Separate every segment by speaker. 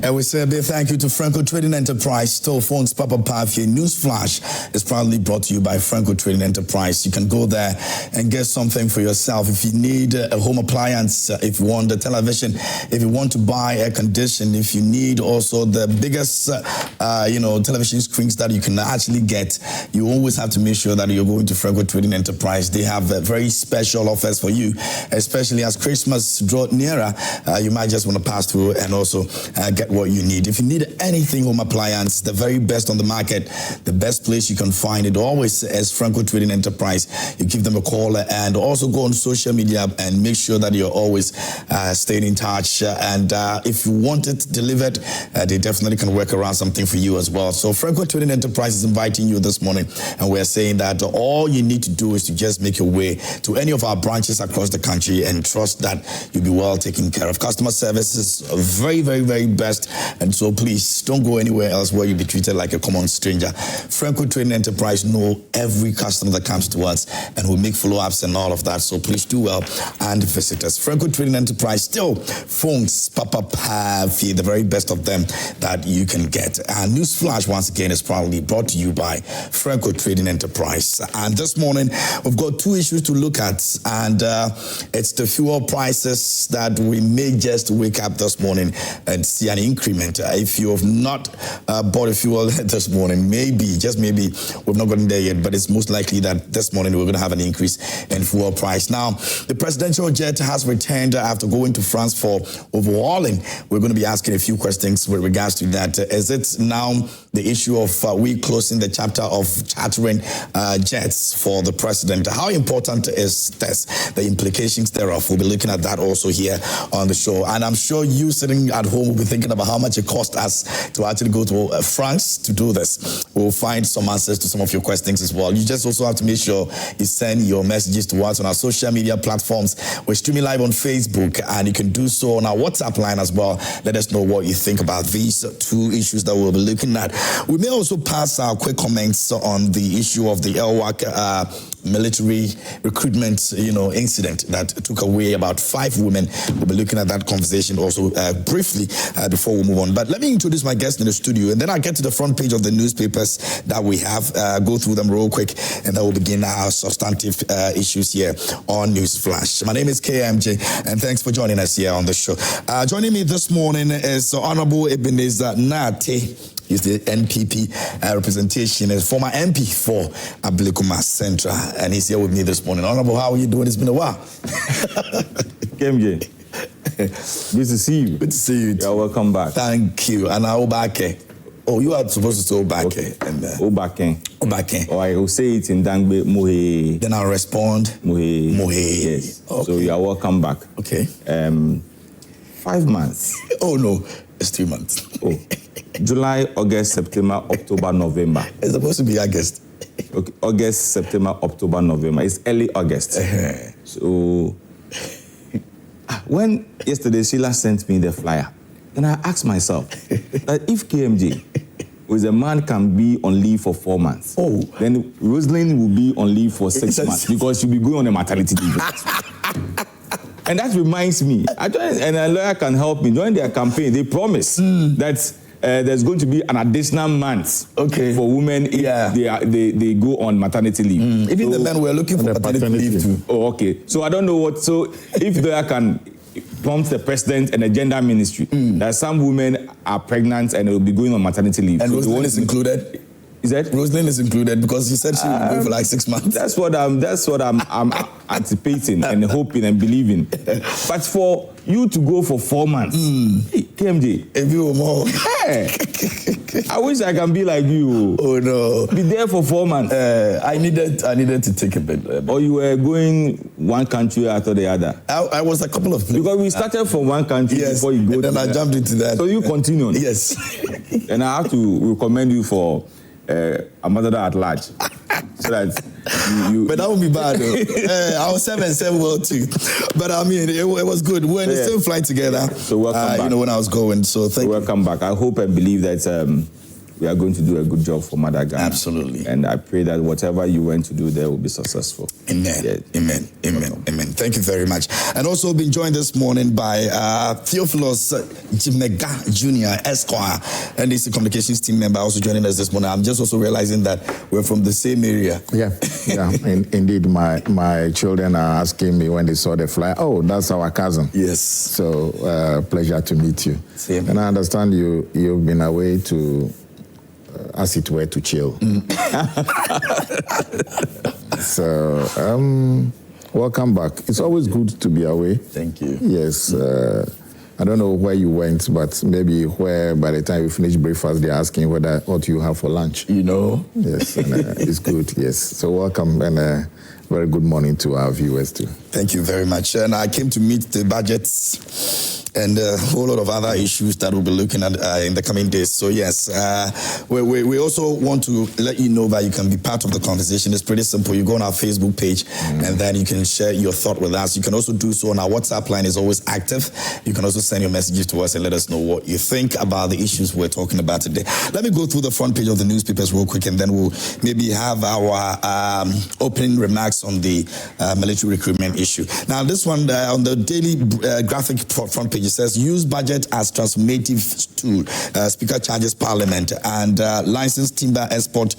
Speaker 1: And we say a big thank you to Franco Trading Enterprise. Store phones, Papa Pafia. News Flash is proudly brought to you by Franco Trading Enterprise. You can go there and get something for yourself. If you need a home appliance, if you want a television, if you want to buy air condition, if you need also the biggest, television screens that you can actually get, you always have to make sure that you're going to Franco Trading Enterprise. They have very special offers for you, especially as Christmas draws nearer. You might just want to pass through and also get what you need. If you need anything home appliance, the very best on the market, the best place you can find it always is Franco Trading Enterprise. You give them a call and also go on social media and make sure that you're always staying in touch. And if you want it delivered, they definitely can work around something for you as well. So Franco Trading Enterprise is inviting you this morning, and we're saying that all you need to do is to just make your way to any of our branches across the country and trust that you'll be well taken care of. Customer service is very, very, very best. And so please don't go anywhere else where you'll be treated like a common stranger. Franco Trading Enterprise know every customer that comes to us and will make follow-ups and all of that. So please do well and visit us. Franco Trading Enterprise, still phones, Papa Pafi, the very best of them that you can get. And News Flash, once again, is proudly brought to you by Franco Trading Enterprise. And this morning, we've got two issues to look at. And it's the fuel prices that we may just wake up this morning and see an increment. If you have not bought a fuel this morning, maybe, just maybe, we've not gotten there yet, but it's most likely that this morning we're going to have an increase in fuel price. Now, the presidential jet has returned after going to France for overhauling. We're going to be asking a few questions with regards to that. Is it now the issue of we closing the chapter of chartering jets for the president? How important is this? The implications thereof. We'll be looking at that also here on the show. And I'm sure you sitting at home will be thinking about how much it cost us to actually go to France to do this. We'll find some answers to some of your questions as well. You just also have to make sure you send your messages to us on our social media platforms. We're streaming live on Facebook, and you can do so on our WhatsApp line as well. Let us know what you think about these two issues that we'll be looking at. We may also pass our quick comments on the issue of the LWAC military recruitment, incident that took away about 5 women. We'll be looking at that conversation also briefly before we move on. But let me introduce my guest in the studio, and then I'll get to the front page of the newspapers that we have, go through them real quick, and then we'll begin our substantive issues here on News Flash. My name is KMJ, and thanks for joining us here on the show. Joining me this morning is Honorable Ebenezer Nate. He's the NPP representation, is former MP for Abilikuma Central, and he's here with me this morning. Honorable, how are you doing? It's been a while.
Speaker 2: KMJ, good to see you.
Speaker 1: Good to see you too.
Speaker 2: Yeah, welcome back.
Speaker 1: Thank you. And Obake. Oh, you are supposed to say Obake.
Speaker 2: Okay.
Speaker 1: Obake.
Speaker 2: Obake. Or I will say it in Dangbe, Mohe.
Speaker 1: Then I'll respond.
Speaker 2: Mohe.
Speaker 1: Mohe.
Speaker 2: Yes.
Speaker 1: Okay.
Speaker 2: So you are welcome back.
Speaker 1: Okay.
Speaker 2: 5 months.
Speaker 1: Oh, no. It's 3 months.
Speaker 2: Oh. July, August, September, October, November.
Speaker 1: It's supposed to be August.
Speaker 2: Okay. August, September, October, November. It's early August. So, when yesterday Sheila sent me the flyer, then I asked myself that if KMJ, with a man can be on leave for 4 months, then Rosalind will be on leave for 6 months because she'll be going on a maternity leave. And that reminds me, and a lawyer can help me. During their campaign, they promise that there's going to be an additional month for women if they go on maternity leave.
Speaker 1: Even the men were looking for maternity leave too.
Speaker 2: Oh, okay. So I don't know what. So if lawyer can prompt the president and the gender ministry that some women are pregnant and will be going on maternity leave.
Speaker 1: And Rosalind is included.
Speaker 2: Is that
Speaker 1: Rosalind is included because she said she will go for like 6 months.
Speaker 2: That's what I'm anticipating and hoping and believing. But for you to go for 4 months, hey, KMJ,
Speaker 1: if you were more,
Speaker 2: I wish I can be like you.
Speaker 1: Oh no,
Speaker 2: be there for 4 months.
Speaker 1: I needed to take a bit.
Speaker 2: Or you were going one country after the other.
Speaker 1: I was a couple of places.
Speaker 2: Because we started from one country before you go.
Speaker 1: And then I jumped into that.
Speaker 2: So you continued.
Speaker 1: Yes.
Speaker 2: And I have to recommend you for a mother at large. So that you
Speaker 1: but that would be bad though. I was 7 well too. But I mean, it was good. We were in the same flight together.
Speaker 2: So welcome back.
Speaker 1: When I was going. So thank you.
Speaker 2: Welcome back. I hope and believe that we are going to do a good job for Mother Ghana.
Speaker 1: Absolutely.
Speaker 2: And I pray that whatever you went to do there will be successful.
Speaker 1: Amen.
Speaker 2: Yeah.
Speaker 1: Amen. Amen. Amen. Thank you very much. And also been joined this morning by Theophilus Jimega Jr. Esquire, and he's a communications team member also joining us this morning. I'm just also realizing that we're from the same area.
Speaker 3: Yeah. Indeed, my children are asking me when they saw the flyer, oh, that's our cousin.
Speaker 1: Yes.
Speaker 3: So pleasure to meet you.
Speaker 1: Same.
Speaker 3: And I understand you've been away to, as it were, to chill. So welcome back. It's always good to be away.
Speaker 1: Thank you.
Speaker 3: Yes. I don't know where you went, but maybe where by the time you finish breakfast, they're asking what you have for lunch.
Speaker 1: You know?
Speaker 3: Yes, and, it's good, yes. So welcome and very good morning to our viewers too.
Speaker 1: Thank you very much. And I came to meet the budgets and a whole lot of other issues that we'll be looking at in the coming days. So yes, we also want to let you know that you can be part of the conversation. It's pretty simple. You go on our Facebook page and then you can share your thought with us. You can also do so on our WhatsApp line is always active. You can also send your messages to us and let us know what you think about the issues we're talking about today. Let me go through the front page of the newspapers real quick and then we'll maybe have our opening remarks on the military recruitment issue. Now this one on the daily graphic front page, it says, use budget as transformative tool. Speaker charges Parliament and licensed timber export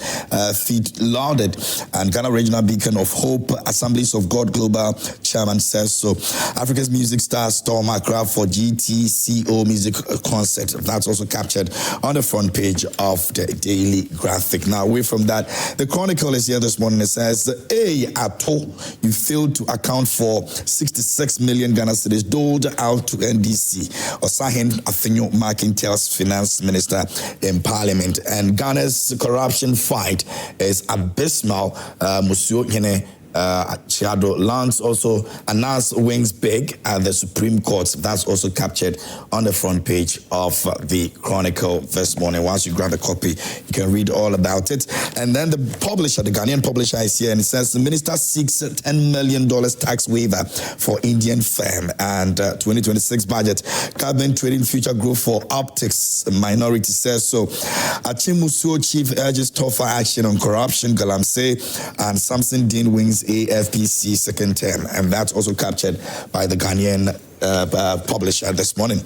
Speaker 1: feed lauded. And Ghana Regional Beacon of Hope, Assemblies of God Global Chairman says so. Africa's music star Storm Accra for GTCO music concert. That's also captured on the front page of the daily graphic. Now away from that, the Chronicle is here this morning. It says, Ato, you failed to account for 66 million Ghana cedis doled out to NDC. Osahin Afinyo Markin tells Finance Minister in Parliament. And Ghana's corruption fight is abysmal. Musio Yene Chiado Lance also announced wings big at the Supreme Court. That's also captured on the front page of the Chronicle this morning. Once you grab a copy, you can read all about it. And then the publisher, the Ghanaian publisher is here and it says the minister seeks $10 million tax waiver for Indian firm. And 2026 budget, cabinet trading future growth for optics minority says so. Achimusuo chief urges tougher action on corruption, Galamsey, and Samson Dean wings AFPC second term, and that's also captured by the Ghanaian publisher this morning.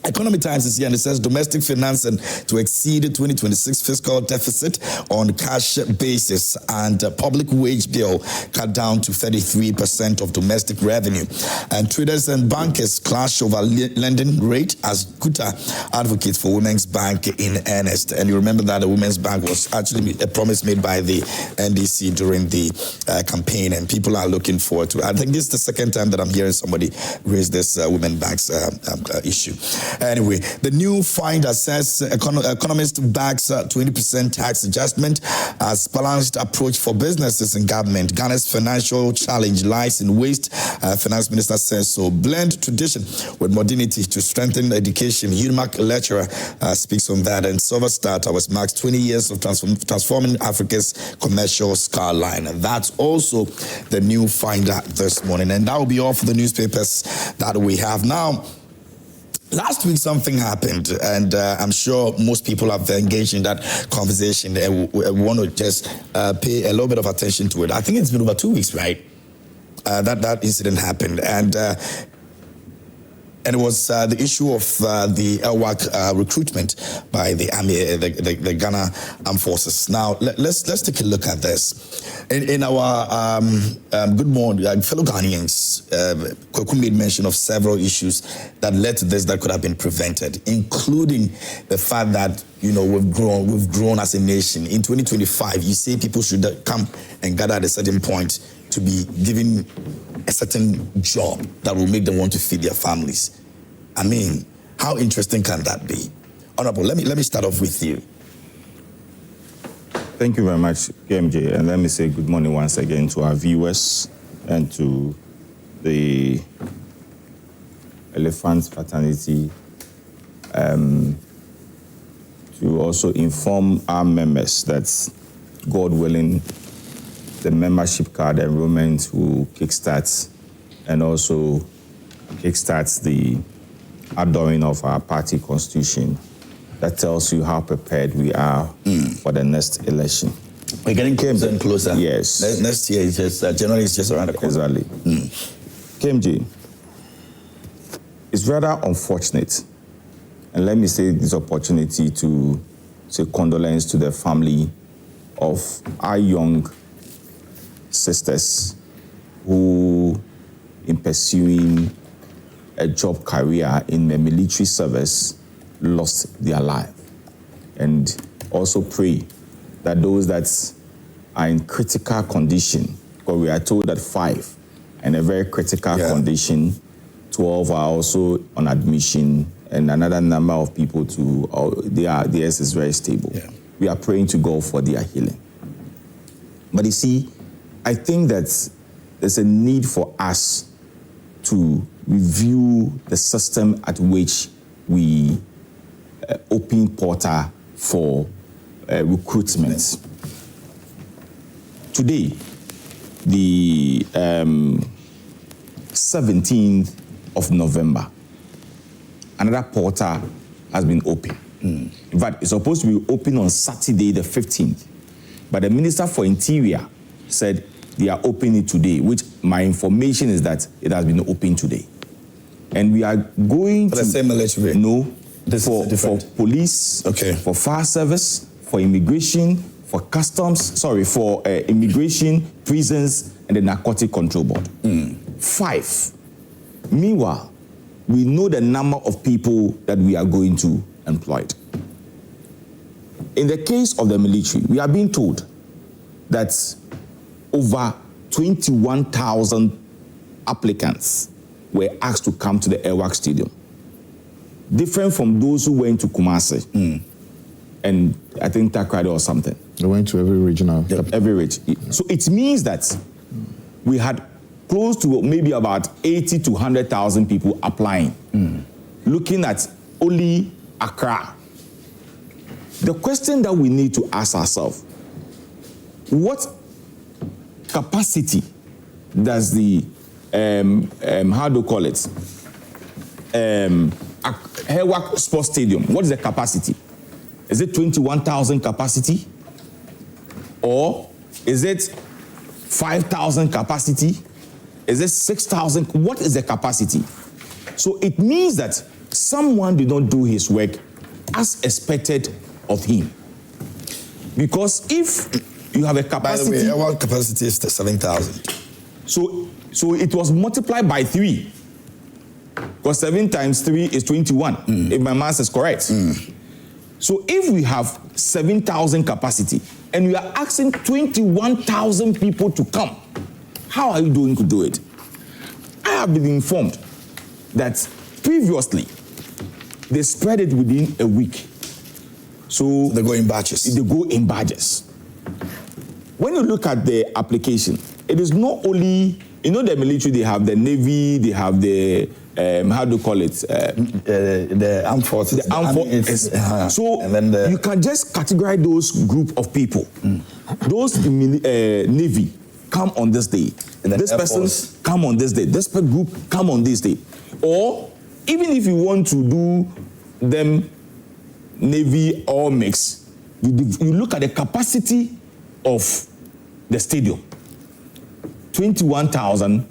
Speaker 1: Economy Times is here and it says domestic financing to exceed 2026 fiscal deficit on cash basis and public wage bill cut down to 33% of domestic revenue. And traders and bankers clash over lending rate as Kuta advocates for Women's Bank in earnest. And you remember that the Women's Bank was actually a promise made by the NDC during the campaign, and people are looking forward to it. I think this is the second time that I'm hearing somebody raise this Women's Bank's issue. Anyway, the new finder says economist backs 20% tax adjustment as balanced approach for businesses and government. Ghana's financial challenge lies in waste. Finance Minister says so. Blend tradition with modernity to strengthen education. UNIMAC lecturer speaks on that. And Silver Star Towers marks 20 years of transforming Africa's commercial skyline. And that's also the new finder this morning. And that will be all for the newspapers that we have now. Last week, something happened, and I'm sure most people have engaged in that conversation. We want to just pay a little bit of attention to it. I think it's been over 2 weeks, right? That incident happened, and it was the issue of the LWAC recruitment by the Army, the Ghana Armed Forces. Now, let's take a look at this. In our Good Morning, fellow Ghanaians, Kwaku made mention of several issues that led to this that could have been prevented, including the fact that, you know, we've grown as a nation. In 2025, you say people should come and gather at a certain point to be given a certain job that will make them want to feed their families. I mean, how interesting can that be? Honorable, let me start off with you.
Speaker 2: Thank you very much, KMJ, and let me say good morning once again to our viewers and to the Elephant Fraternity, to also inform our members that, God willing, the membership card enrollment will kickstart and also kickstarts the adoring of our party constitution that tells you how prepared we are for the next election.
Speaker 1: We're getting closer and closer.
Speaker 2: Yes.
Speaker 1: Next year is just January is just around the corner.
Speaker 2: Exactly. KMJ, it's rather unfortunate, and let me say this opportunity to say condolence to the family of our young sisters who, in pursuing a job career in the military service, lost their life. And also pray that those that are in critical condition, because we are told that 5 in a very critical condition, 12 are also on admission, and another number of people theirs is very stable. Yeah. We are praying to God for their healing. But you see, I think that there's a need for us to review the system at which we open portal for recruitment. Today, the 17th of November, another portal has been opened. In fact, it's supposed to be open on Saturday, the 15th. But the Minister for Interior said they are opening it today, which my information is that it has been opened today. And we are going
Speaker 1: for the same military?
Speaker 2: No, for police, for fire service, for immigration, for customs, for immigration, prisons, and the Narcotic Control Board. 5. Meanwhile, we know the number of people that we are going to employ. In the case of the military, we are being told that over 21,000 applicants were asked to come to the Airwork Stadium. Different from those who went to Kumasi and I think Takrady or something.
Speaker 3: They went to every regional.
Speaker 2: Every region. So it means that we had close to maybe about 80 to 100,000 people applying, looking at only Accra. The question that we need to ask ourselves, what capacity does the, how do you call it, Airwork Sports Stadium, what is the capacity? Is it 21,000 capacity? Or is it 5,000 capacity? Is it 6,000? What is the capacity? So it means that someone did not do his work as expected of him. Because if you have a capacity...
Speaker 1: By the way, our capacity is 7,000.
Speaker 2: So it was multiplied by 3. Because 7 times 3 is 21, if my math is correct. So if we have 7,000 capacity, and we are asking 21,000 people to come, how are you going to do it? I have been informed that previously, they spread it within a week. So
Speaker 1: they go in batches.
Speaker 2: They go in batches. When you look at the application, it is not only, the military, they have the Navy, they have the, how do you call it?
Speaker 1: The armed forces.
Speaker 2: The armed forces. So and then you can just categorize those group of people. Those Navy come on this day. This person come on this day. This group come on this day. Or even if you want to do them Navy or mix, you look at the capacity of the stadium. 21,000,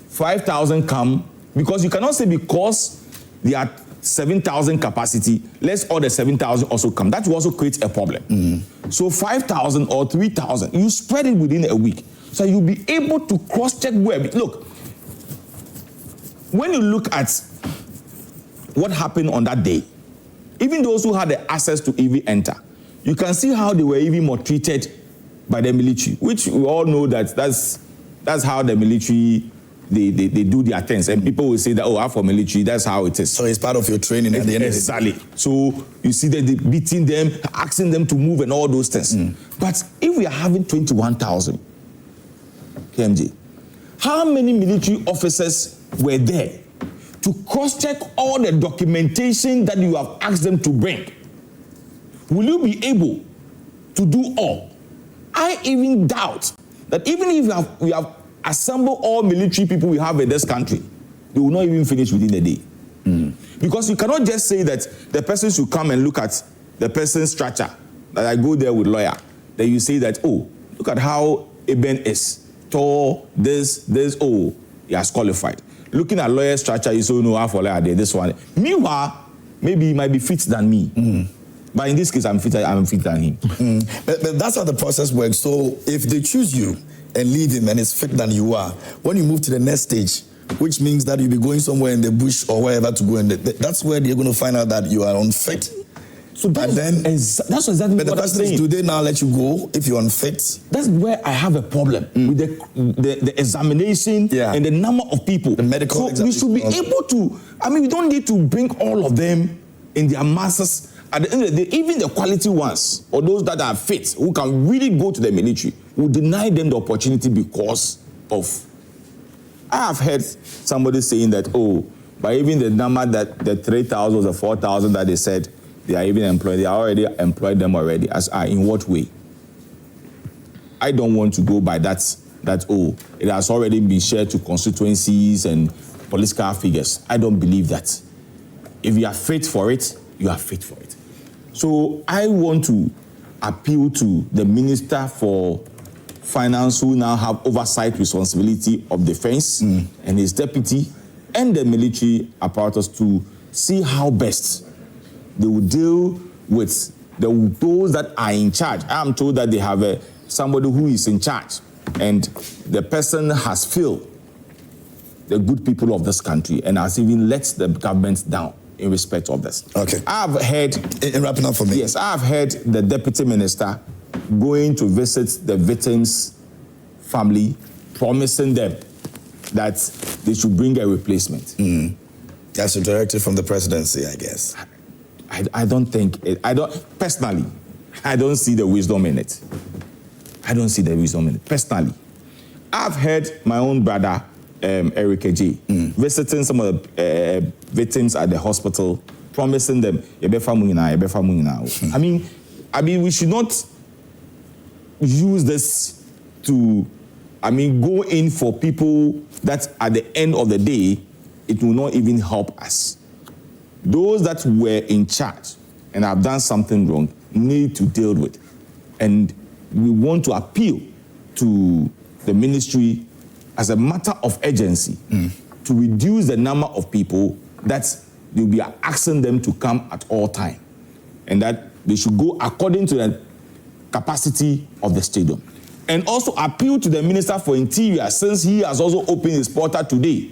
Speaker 2: 5,000 come, because you cannot say because they are 7,000 capacity, let's all the 7,000 also come. That will also create a problem. So 5,000 or 3,000, you spread it within a week. So you'll be able to cross-check where. Look, when you look at what happened on that day, even those who had the access to even enter, you can see how they were even more treated by the military, which we all know that's how the military, they do their things. And people will say that, I'm for military, that's how it is.
Speaker 1: So it's part of your training at the end of the day.
Speaker 2: Exactly. So you see that they beating them, asking them to move and all those things. But if we are having 21,000, KMJ, how many military officers were there to cross-check all the documentation that you have asked them to bring? Will you be able to do all? I even doubt that even if we have assembled all military people we have in this country, they will not even finish within a day. Because you cannot just say that the person should come and look at the person's structure, that I go there with lawyer. Then you say that, oh, look at how Eben is. Tall, this, oh, he has qualified. Looking at lawyer structure, you say, no, I for lawyer there, this one. Meanwhile, maybe he might be fit than me. But in this case, I'm fitter than him.
Speaker 1: But that's how the process works. So if they choose you and leave him and it's fit than you are, when you move to the next stage, which means that you'll be going somewhere in the bush or wherever to go, that's where they're going to find out that you are unfit.
Speaker 2: So that's exactly
Speaker 1: but
Speaker 2: what
Speaker 1: the
Speaker 2: I'm saying.
Speaker 1: Do they now let you go if you're unfit?
Speaker 2: That's where I have a problem with the examination and the number of people.
Speaker 1: The medical
Speaker 2: examination. We should be able to, we don't need to bring all of them in their masses. At the end of the day, even the quality ones, or those that are fit, who can really go to the military, will deny them the opportunity because of... I have heard somebody saying that, oh, but even the number that the 3,000 or the 4,000 that they said, they are even employed, they are already employed them already. In what way? I don't want to go by that, oh, it has already been shared to constituencies and political figures. I don't believe that. If you are fit for it, you are fit for it. So I want to appeal to the Minister for Finance, who now have oversight responsibility of defense, and his deputy, and the military apparatus to see how best they will deal with those that are in charge. I am told that they have somebody who is in charge, and the person has failed the good people of this country and has even let the government down in respect of this.
Speaker 1: Okay.
Speaker 2: I've heard...
Speaker 1: In wrapping up for me.
Speaker 2: Yes, I've heard the deputy minister going to visit the victims' family, promising them that they should bring a replacement.
Speaker 1: That's a directive from the presidency, I guess.
Speaker 2: I don't think... Personally, I don't see the wisdom in it. I don't see the wisdom in it, personally. I've heard my own brother, Eric J, visiting some of the victims at the hospital, promising them, I mean, we should not use this to, go in for people that at the end of the day, it will not even help us. Those that were in charge and have done something wrong need to deal with. And we want to appeal to the ministry as a matter of urgency to reduce the number of people that they'll be asking them to come at all time, and that they should go according to the capacity of the stadium. And also appeal to the Minister for Interior, since he has also opened his portal today,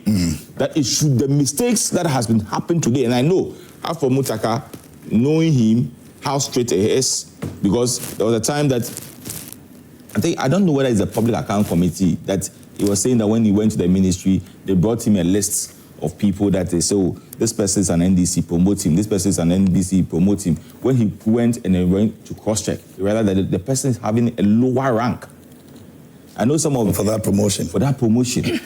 Speaker 2: that it should, the mistakes that has been happened today, and I know, after Mutaka, knowing him, how straight he is, because there was a time that, I don't know whether it's a public account committee, that he was saying that when he went to the ministry, they brought him a list of people that they say, oh, this person is an NDC, promote him. This person is an NDC, promote him. When he went and he went to cross-check, he realized that the person is having a lower rank. I know some of...
Speaker 1: For that promotion.
Speaker 2: For that promotion.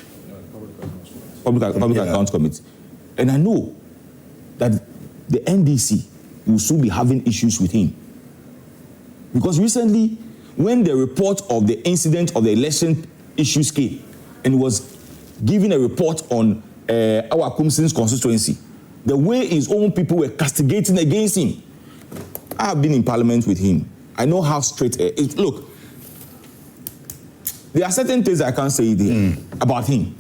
Speaker 2: Public Accounts Committee. And I know that the NDC will soon be having issues with him. Because recently, when the report of the incident of the election issues came, and was giving a report on our Kumsin's constituency, the way his own people were castigating against him. I have been in parliament with him. I know how straight it is. Look, there are certain things I can't say there about him.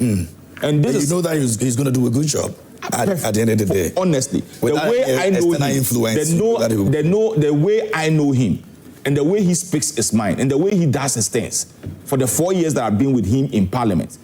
Speaker 2: And this is,
Speaker 1: you know that he's going to do a good job at the end of the day.
Speaker 2: Honestly, the way I know him, the way I know him, and the way he speaks his mind, and the way he does his things, for the 4 years that I've been with him in parliament,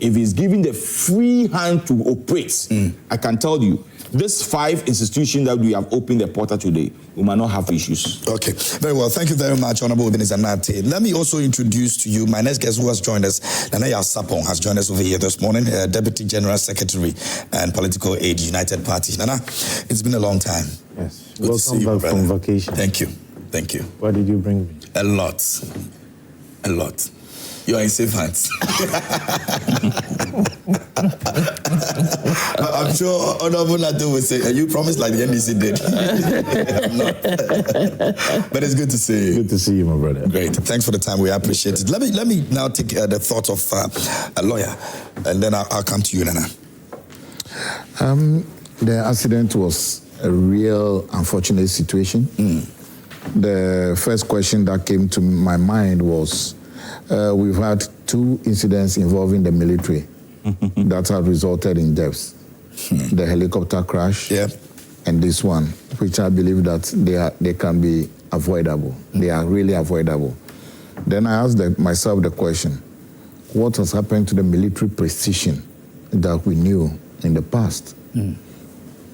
Speaker 2: if he's given the free hand to operate, I can tell you, this 5 institutions that we have opened the portal today, we might not have issues. Okay,
Speaker 1: very well. Thank you very much, Honorable Ebenezer Nartey. Let me also introduce to you my next guest who has joined us. Yaw Sarpong has joined us over here this morning, Deputy General Secretary and Political Aide, United Party. Nana, it's been a long time.
Speaker 4: Yes, welcome back from vacation.
Speaker 1: Thank you. Thank you.
Speaker 4: What did you bring me?
Speaker 1: A lot. A lot. You are in safe hands. I'm sure Honorable Nato will say, you promised like the NDC did. But it's good to see you.
Speaker 4: Good to see you, my brother.
Speaker 1: Great. Thanks for the time. We appreciate it. Let me now take the thoughts of a lawyer, and then I'll come to you, Nana.
Speaker 3: the accident was a real unfortunate situation. The first question that came to my mind was, we've had 2 incidents involving the military that have resulted in deaths. The helicopter crash and this one, which I believe that they can be avoidable. They are really avoidable. Then I asked myself the question, what has happened to the military precision that we knew in the past?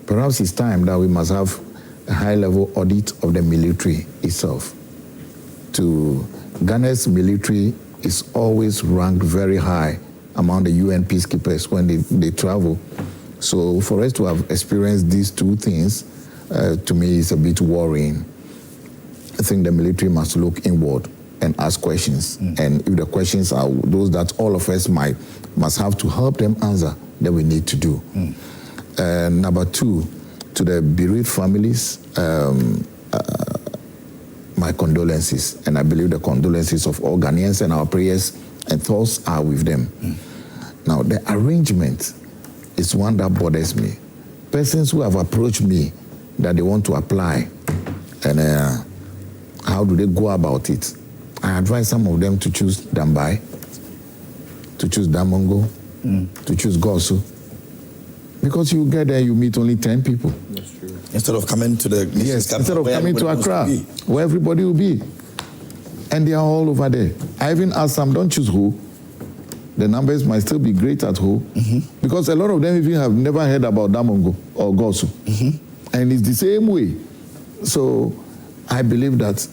Speaker 3: Perhaps it's time that we must have a high-level audit of the military itself. Ghana's military is always ranked very high among the UN peacekeepers when they travel. So for us to have experienced these 2 things, to me, is a bit worrying. I think the military must look inward and ask questions. And if the questions are those that all of us must have to help them answer, then we need to do. Number 2, to the bereaved families, my condolences. And I believe the condolences of all Ghanaians, and our prayers and thoughts are with them. Now, the arrangement is one that bothers me. Persons who have approached me that they want to apply, and how do they go about it? I advise some of them to choose Dambai, to choose Damongo, to choose Gosu. Because you get there, you meet only 10 people.
Speaker 1: That's true. Instead of coming to the...
Speaker 3: Yes, instead of coming to Accra, where everybody will be. And they are all over there. I even asked some, don't choose who. The numbers might still be great at who. Because a lot of them even have never heard about Damongo or Gosu. And it's the same way. So I believe that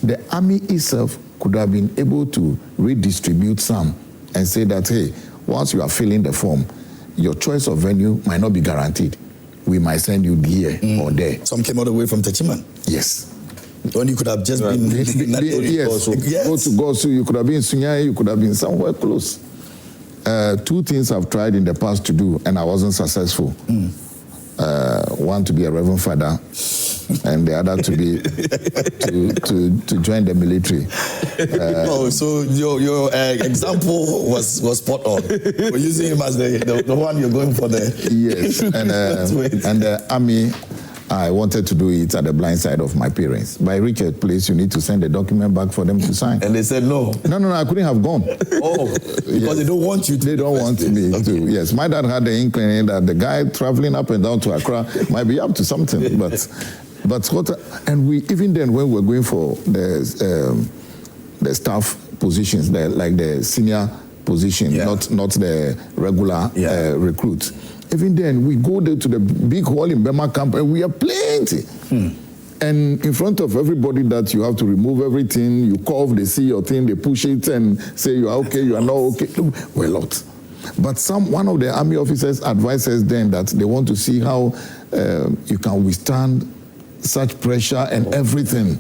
Speaker 3: the army itself could have been able to redistribute some and say that, hey, once you are filling the form, your choice of venue might not be guaranteed. We might send you here or there.
Speaker 1: Some came all the way from Techiman.
Speaker 3: Yes.
Speaker 1: When you could have just been...
Speaker 3: Yes. Go to Gosu, you could have been Sunyai, you could have been somewhere close. 2 things I've tried in the past to do, and I wasn't successful. One, to be a reverend father, and the other to be to join the military.
Speaker 1: So your example was spot on. We're using him as the one you're going for there.
Speaker 3: Yes, and the army, I wanted to do it at the blind side of my parents. By Richard Place, you need to send the document back for them to sign.
Speaker 1: And they said no.
Speaker 3: No, I couldn't have gone.
Speaker 1: Because they don't want you to.
Speaker 3: They don't want me to. Yes, my dad had the inkling that the guy traveling up and down to Accra might be up to something. But and we, even then, when we were going for the staff positions, like the senior position, not the regular recruits. Even then, we go there to the big hall in Bema camp, and we are plenty. And in front of everybody that you have to remove everything, you cough, they see your thing, they push it and say you are okay, you are not okay. We're a lot. But one of the army officers advised us then that they want to see how you can withstand such pressure and everything.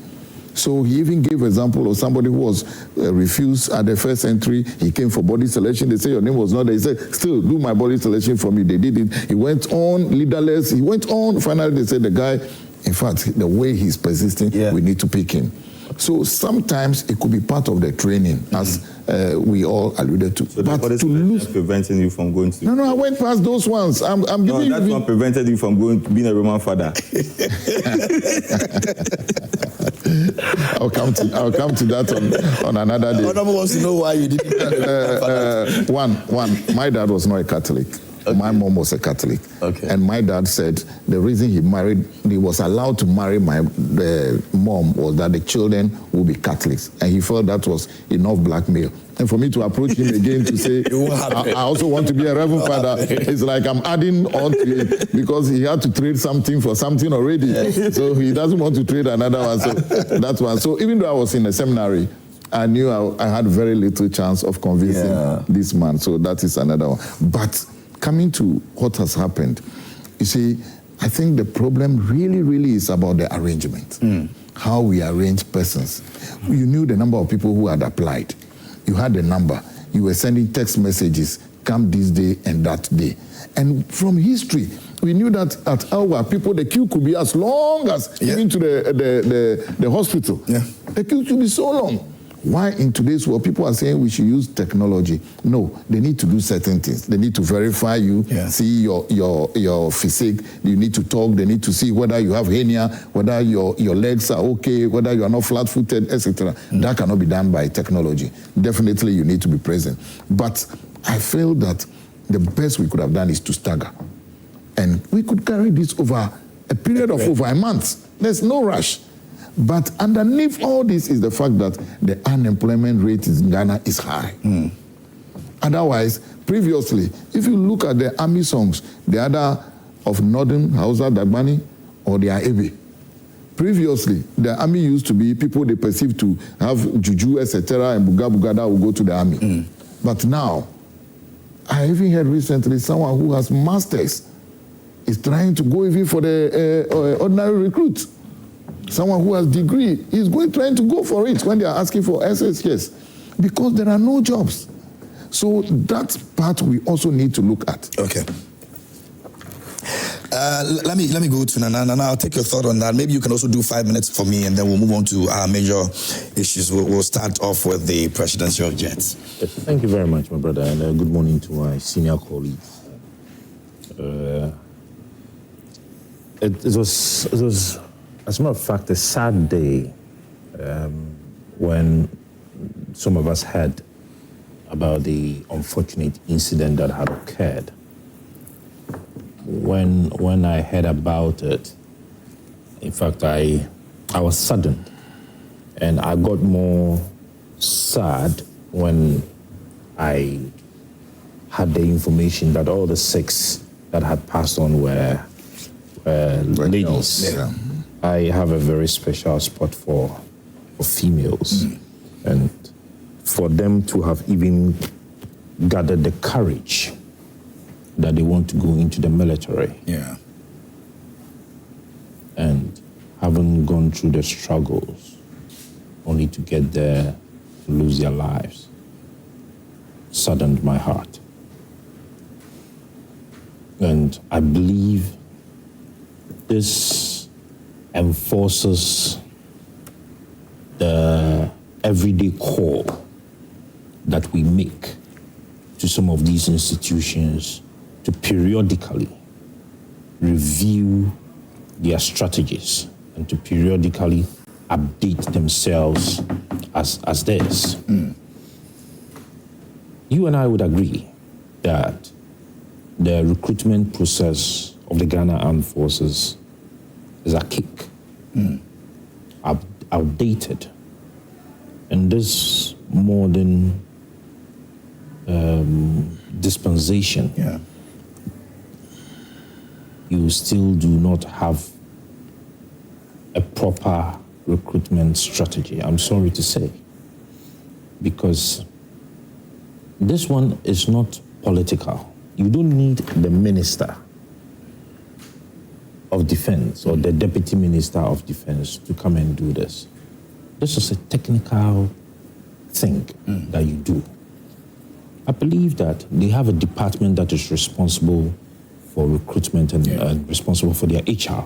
Speaker 3: So he even gave example of somebody who was refused at the first entry. He came for body selection. They say your name was not there. He said, still do my body selection for me. They did it. He went on leaderless. He went on. Finally, they said the guy, in fact, the way he's persisting, we need to pick him. So sometimes it could be part of the training, as we all alluded to.
Speaker 2: So but to lose, preventing you from going to...
Speaker 3: No, I went past those ones. I'm giving
Speaker 2: that's what prevented you from going to being a Roman father.
Speaker 3: I'll come to that on another day.
Speaker 1: Honorable wants to know why you didn't.
Speaker 3: One. My dad was not a Catholic. Okay. My mom was a Catholic. Okay. And my dad said the reason he was allowed to marry the mom was that the children would be Catholics. And he felt that was enough blackmail. And for me to approach him again to say, I also want to be a reverend father, it's like I'm adding on to it because he had to trade something for something already. So he doesn't want to trade another one. So that's one. So even though I was in a seminary, I knew I had very little chance of convincing this man. So that is another one. But coming to what has happened, you see, I think the problem really is about the arrangement. How we arrange persons. You knew the number of people who had applied. You had the number. You were sending text messages, come this day and that day. And from history, we knew that at our people, the queue could be as long as even to the hospital. The queue could be so long. Why in today's world people are saying we should use technology? No, they need to do certain things. They need to verify you, see your physique. You need to talk. They need to see whether you have hernia, whether your legs are okay, whether you are not flat-footed, etc. That cannot be done by technology. Definitely, you need to be present. But I feel that the best we could have done is to stagger, and we could carry this over a period of over a month. There's no rush. But underneath all this is the fact that the unemployment rate in Ghana is high. Otherwise, previously, if you look at the army songs, the other of Northern Hausa, Dagbani, or the Aebe, previously, the army used to be people they perceived to have juju, etc., and buga that will go to the army. But now, I even heard recently someone who has masters is trying to go even for the ordinary recruit. Someone who has degree is trying to go for it when they are asking for SSS, because there are no jobs. So that part we also need to look at.
Speaker 1: Okay. Let me go to Nana. Nana, I'll take your thought on that. Maybe you can also do 5 minutes for me, and then we'll move on to our major issues. We'll start off with the presidential jets.
Speaker 4: Thank you very much, my brother, and good morning to my senior colleagues. It was, as a matter of fact, a sad day when some of us heard about the unfortunate incident that had occurred. When I heard about it, in fact, I was saddened, and I got more sad when I had the information that all the 6 that had passed on were ladies.
Speaker 3: Yeah.
Speaker 4: I have a very special spot for females, and for them to have even gathered the courage that they want to go into the military, and haven't gone through the struggles only to get there to lose their lives, saddened my heart. And I believe this enforces the everyday call that we make to some of these institutions to periodically review their strategies and to periodically update themselves as this. You and I would agree that the recruitment process of the Ghana Armed Forces is archaic, outdated, and this modern dispensation, you still do not have a proper recruitment strategy. I'm sorry to say, because this one is not political. You don't need the Minister of Defense or the Deputy Minister of Defense to come and do this. This is a technical thing that you do. I believe that they have a department that is responsible for recruitment and responsible for their HR.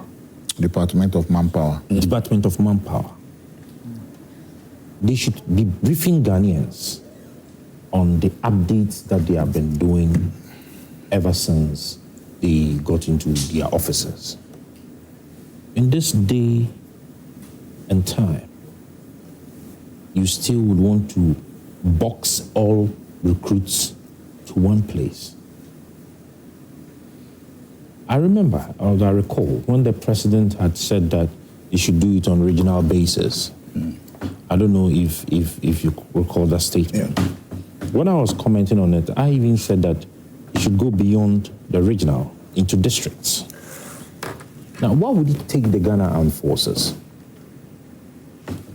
Speaker 3: Department of Manpower.
Speaker 4: Department of Manpower. They should be briefing Ghanaians on the updates that they have been doing ever since they got into their offices. In this day and time, you still would want to box all recruits to one place. I remember, or I recall, when the president had said that he should do it on regional basis. I don't know if you recall that statement. When I was commenting on it, I even said that it should go beyond the regional into districts. Now, what would it take the Ghana Armed Forces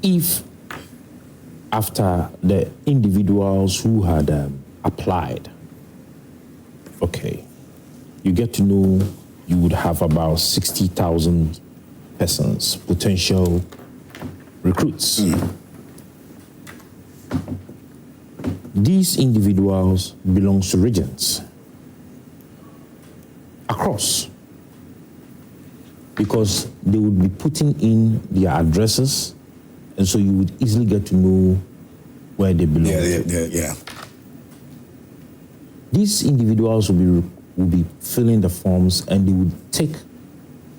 Speaker 4: if, after the individuals who had applied, you get to know you would have about 60,000 persons, potential recruits. These individuals belong to regions across, because they would be putting in their addresses, and so you would easily get to know where they belong.
Speaker 1: Yeah.
Speaker 4: These individuals will be filling the forms, and they would take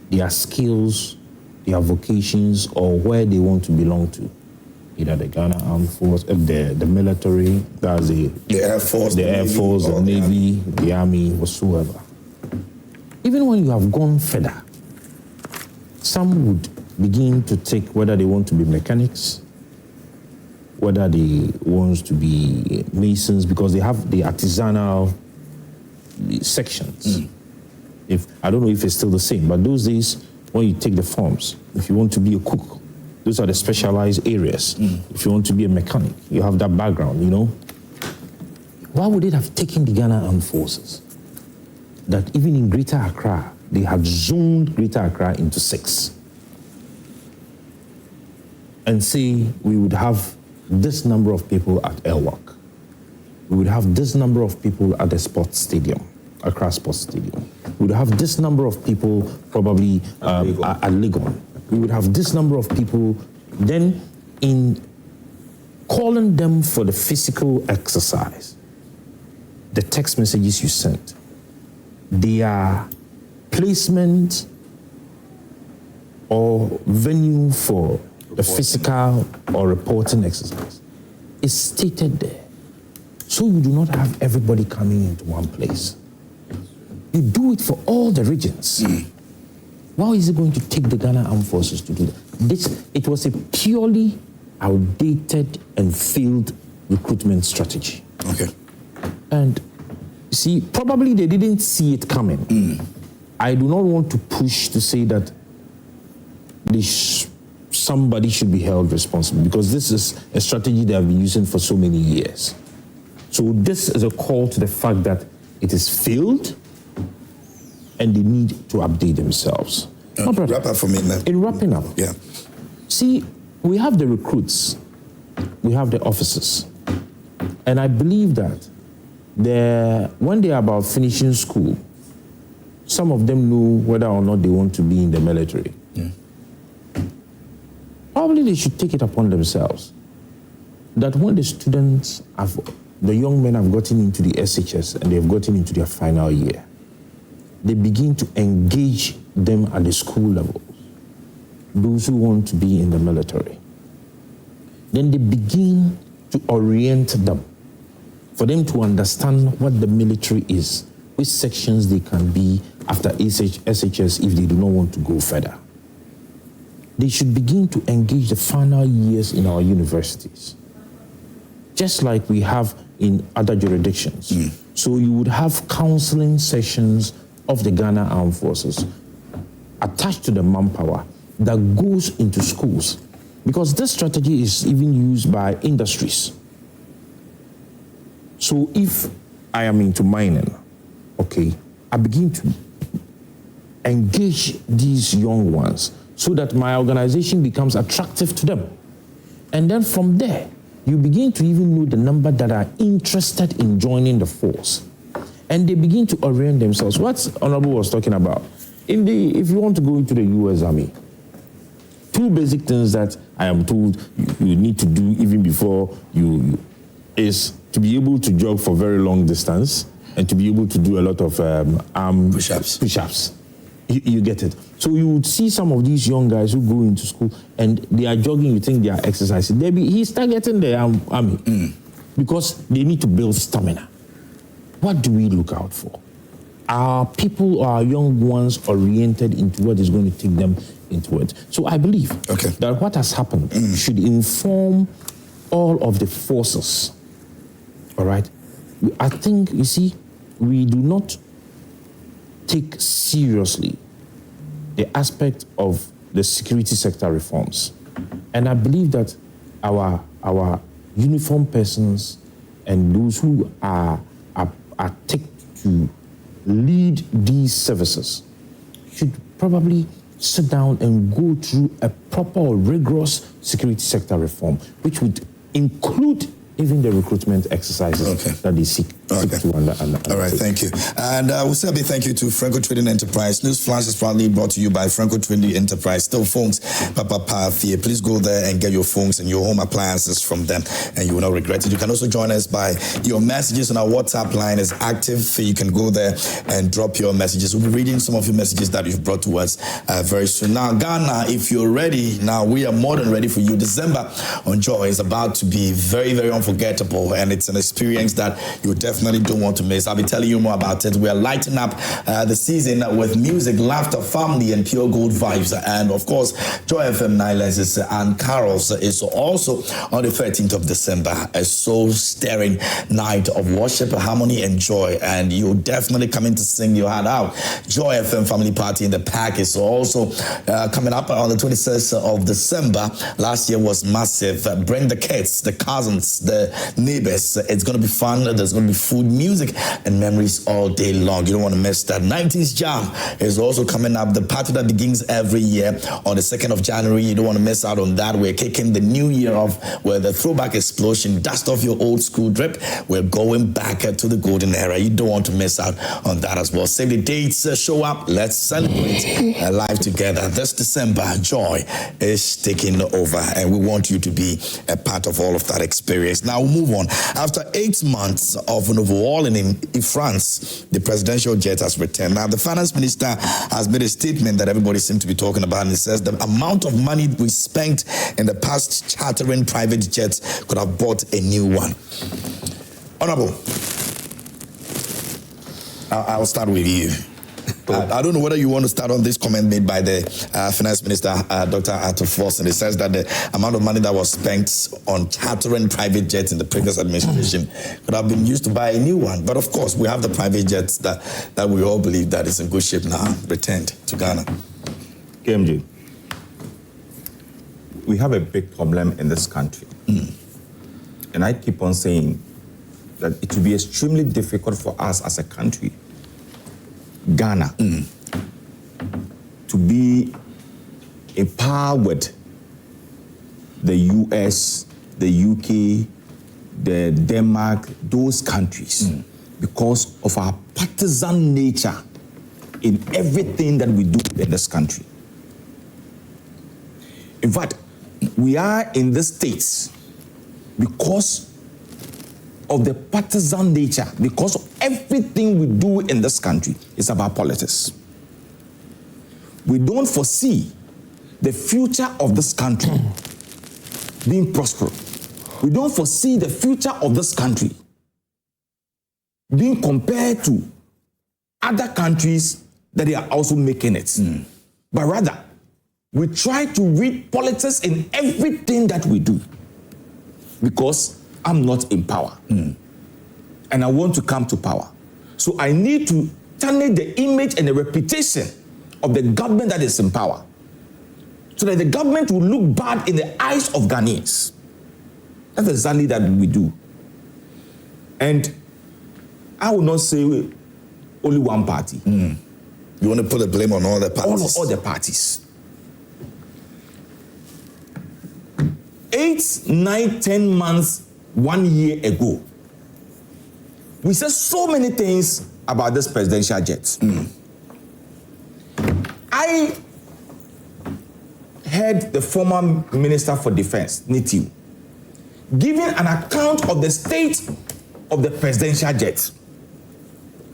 Speaker 4: their skills, their vocations, or where they want to belong to. Either the Ghana Armed Force, the military, that's the
Speaker 1: Air Force,
Speaker 4: the Navy, the Army, whatsoever. Even when you have gone further, some would begin to take whether they want to be mechanics, whether they want to be masons, because they have the artisanal sections. I don't know if it's still the same, but those days, when you take the forms, if you want to be a cook, those are the specialized areas. If you want to be a mechanic, you have that background, you know. Why would it have taken the Ghana Armed Forces that even in Greater Accra, they had zoned Greater Accra into 6? And say we would have this number of people at Elwak. We would have this number of people at the sports stadium, Accra Sports Stadium. We would have this number of people probably at Legon. We would have this number of people. Then in calling them for the physical exercise, the text messages you sent, their placement or venue for the physical or reporting exercise is stated there. So you do not have everybody coming into one place. You do it for all the regions. Why is it going to take the Ghana Armed Forces to do that? It was a purely outdated and failed recruitment strategy.
Speaker 1: Okay.
Speaker 4: And see, probably they didn't see it coming. I do not want to push to say that somebody should be held responsible, because this is a strategy they have been using for so many years. So this is a call to the fact that it is failed and they need to update themselves.
Speaker 1: Wrap up for me now.
Speaker 4: In wrapping up,
Speaker 1: yeah.
Speaker 4: See, we have the recruits, we have the officers, and I believe that when they are about finishing school, some of them know whether or not they want to be in the military. Probably they should take it upon themselves that when the young men have gotten into the SHS and they've gotten into their final year, they begin to engage them at the school level, those who want to be in the military. Then they begin to orient them for them to understand what the military is, which sections they can be after SHS if they do not want to go further. They should begin to engage the final years in our universities, just like we have in other jurisdictions. So you would have counseling sessions of the Ghana Armed Forces attached to the manpower that goes into schools, because this strategy is even used by industries. So if I am into mining, okay, I begin to engage these young ones so that my organization becomes attractive to them. And then from there, you begin to even know the number that are interested in joining the force. And they begin to orient themselves. What Honorable was talking about, if you want to go into the U.S. Army, 2 basic things that I am told you need to do even before you is to be able to jog for very long distance and to be able to do a lot of arm push-ups. You get it. So you would see some of these young guys who go into school and they are jogging, you think they are exercising. He's targeting the army because they need to build stamina. What do we look out for? Are people, our young ones, oriented into what is going to take them into it? So I believe that what has happened should inform all of the forces. All right? I think, you see, we do not take seriously the aspect of the security sector reforms. And I believe that our uniformed persons and those who are taken to lead these services should probably sit down and go through a proper or rigorous security sector reform, which would include even the recruitment exercises that they seek.
Speaker 1: All right, thank you. And we'll say a big thank you to Franco Trading Enterprise. News Flash is proudly brought to you by Franco Trading Enterprise. Still phones, Papa Pafie. Please go there and get your phones and your home appliances from them, and you will not regret it. You can also join us by your messages on our WhatsApp line is active. You can go there and drop your messages. We'll be reading some of your messages that you've brought to us very soon. Now, Ghana, if you're ready, now we are more than ready for you. December on Joy is about to be very, very unforgettable, and it's an experience that you definitely don't want to miss. I'll be telling you more about it. We are lighting up the season with music, laughter, family, and pure gold vibes. And of course, Joy FM Niles and Carols is also on the 13th of December. A soul-stirring night of worship, harmony, and joy. And you're definitely coming to sing your heart out. Joy FM Family Party in the Park is also coming up on the 26th of December. Last year was massive. Bring the kids, the cousins, the neighbors. It's going to be fun. There's going to be food, music, and memories all day long. You don't want to miss that. 90s Jam is also coming up. The party that begins every year on the 2nd of January. You don't want to miss out on that. We're kicking the new year off with a throwback explosion. Dust off your old school drip. We're going back to the golden era. You don't want to miss out on that as well. Save the dates. Show up. Let's celebrate live together. This December, Joy is taking over, and we want you to be a part of all of that experience. Now, we'll move on. After 8 months of an overhauling in France, the presidential jet has returned. Now, the finance minister has made a statement that everybody seems to be talking about, and it says the amount of money we spent in the past chartering private jets could have bought a new one. Honorable, I'll start with you. I don't know whether you want to start on this comment made by the Finance Minister, Dr. Arthur Forson. It says that the amount of money that was spent on chartering private jets in the previous administration could have been used to buy a new one. But of course, we have the private jets that we all believe that is in good shape now, returned to Ghana.
Speaker 2: KMG, we have a big problem in this country. And I keep on saying that it will be extremely difficult for us as a country, Ghana, to be in par with the US, the UK, the Denmark, those countries, because of our partisan nature in everything that we do in this country. In fact, we are in the States because of the partisan nature, because of everything we do in this country is about politics. We don't foresee the future of this country being prosperous. We don't foresee the future of this country being compared to other countries that they are also making it. But rather, we try to read politics in everything that we do, because I'm not in power. And I want to come to power. So I need to tarnish the image and the reputation of the government that is in power, so that the government will look bad in the eyes of Ghanaians. That's exactly that we do. And I will not say only one party.
Speaker 1: You want to put the blame on all the parties?
Speaker 2: All the parties. 8, 9, 10 months, 1 year ago, we said so many things about this presidential jet. I heard the former Minister for Defense, Nitiu, giving an account of the state of the presidential jet,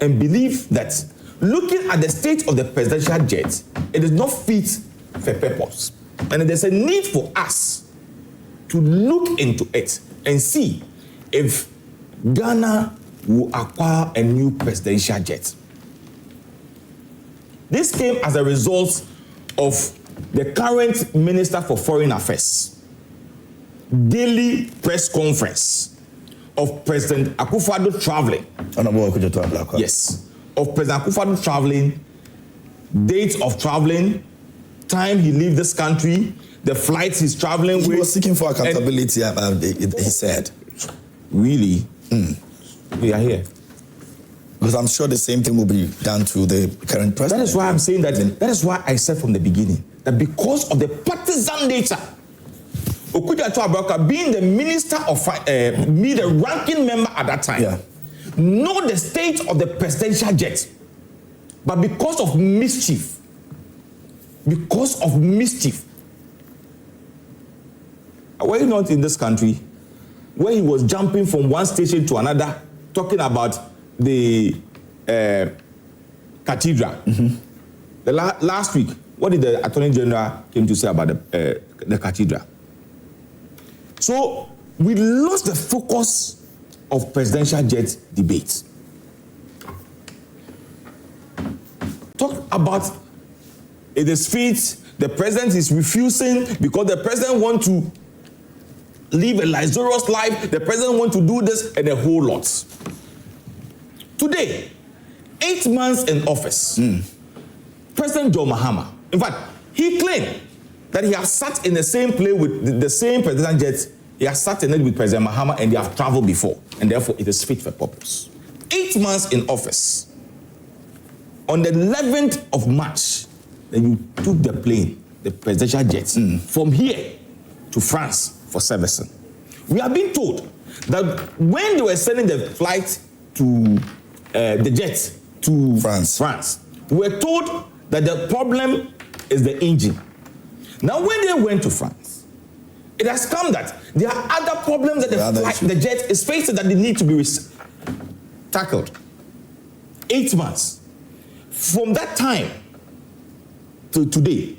Speaker 2: and believe that looking at the state of the presidential jet, it is not fit for purpose. And there's a need for us to look into it and see if Ghana will acquire a new presidential jet. This came as a result of the current Minister for Foreign Affairs daily press conference of President Kufuor traveling. Yes, of President Kufuor traveling, dates of traveling, time he leave this country, the flights he's traveling with.
Speaker 1: He was seeking for accountability, he said.
Speaker 2: Really? We are here.
Speaker 1: Because I'm sure the same thing will be done to the current president.
Speaker 2: That is why I'm saying that. That is why I said from the beginning that because of the partisan nature, Okuja Abuaka being the minister of, me the ranking member at that time, know the state of the presidential jet, but because of mischief, were you not in this country when he was jumping from one station to another, talking about the cathedral? The last week, what did the Attorney General came to say about the cathedral? So we lost the focus of presidential jet debate. Talk about it is fit, the president is refusing because the president wants to live a luxurious life, the president wants to do this, and a whole lot. Today, 8 months in office, President John Mahama, in fact, he claimed that he has sat in the same plane with the same presidential jet. He has sat in it with President Mahama and they have traveled before, and therefore it is fit for purpose. 8 months in office. On the 11th of March, then you took the plane, the presidential jet, from here to France for servicing. We have been told that when they were sending the flight to the jet to France, we were told that the problem is the engine. Now, when they went to France, it has come that there are other problems that the jet is facing that they need to be tackled. 8 months. From that time to today,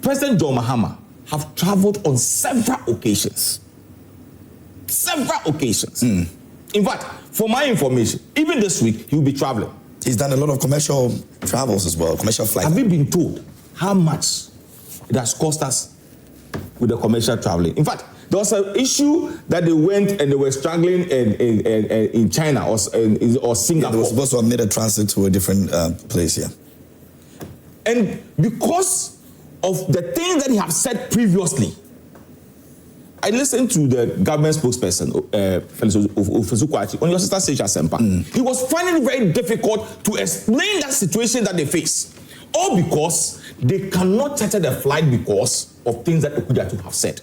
Speaker 2: President John Mahama have traveled on several occasions. In fact, for my information, even this week, he will be traveling.
Speaker 1: He's done a lot of commercial travels as well, commercial flights.
Speaker 2: Have you been told how much it has cost us with the commercial traveling? In fact, there was an issue that they went and they were struggling in China or Singapore.
Speaker 1: Yeah, they were supposed to have made a transit to a different place here.
Speaker 2: And because of the things that he have said previously, I listened to the government spokesperson, Felix Ofezukwati, on your sister station Sempa. He was finding it very difficult to explain that situation that they face. All because they cannot charter the flight because of things that Okudjatu have said.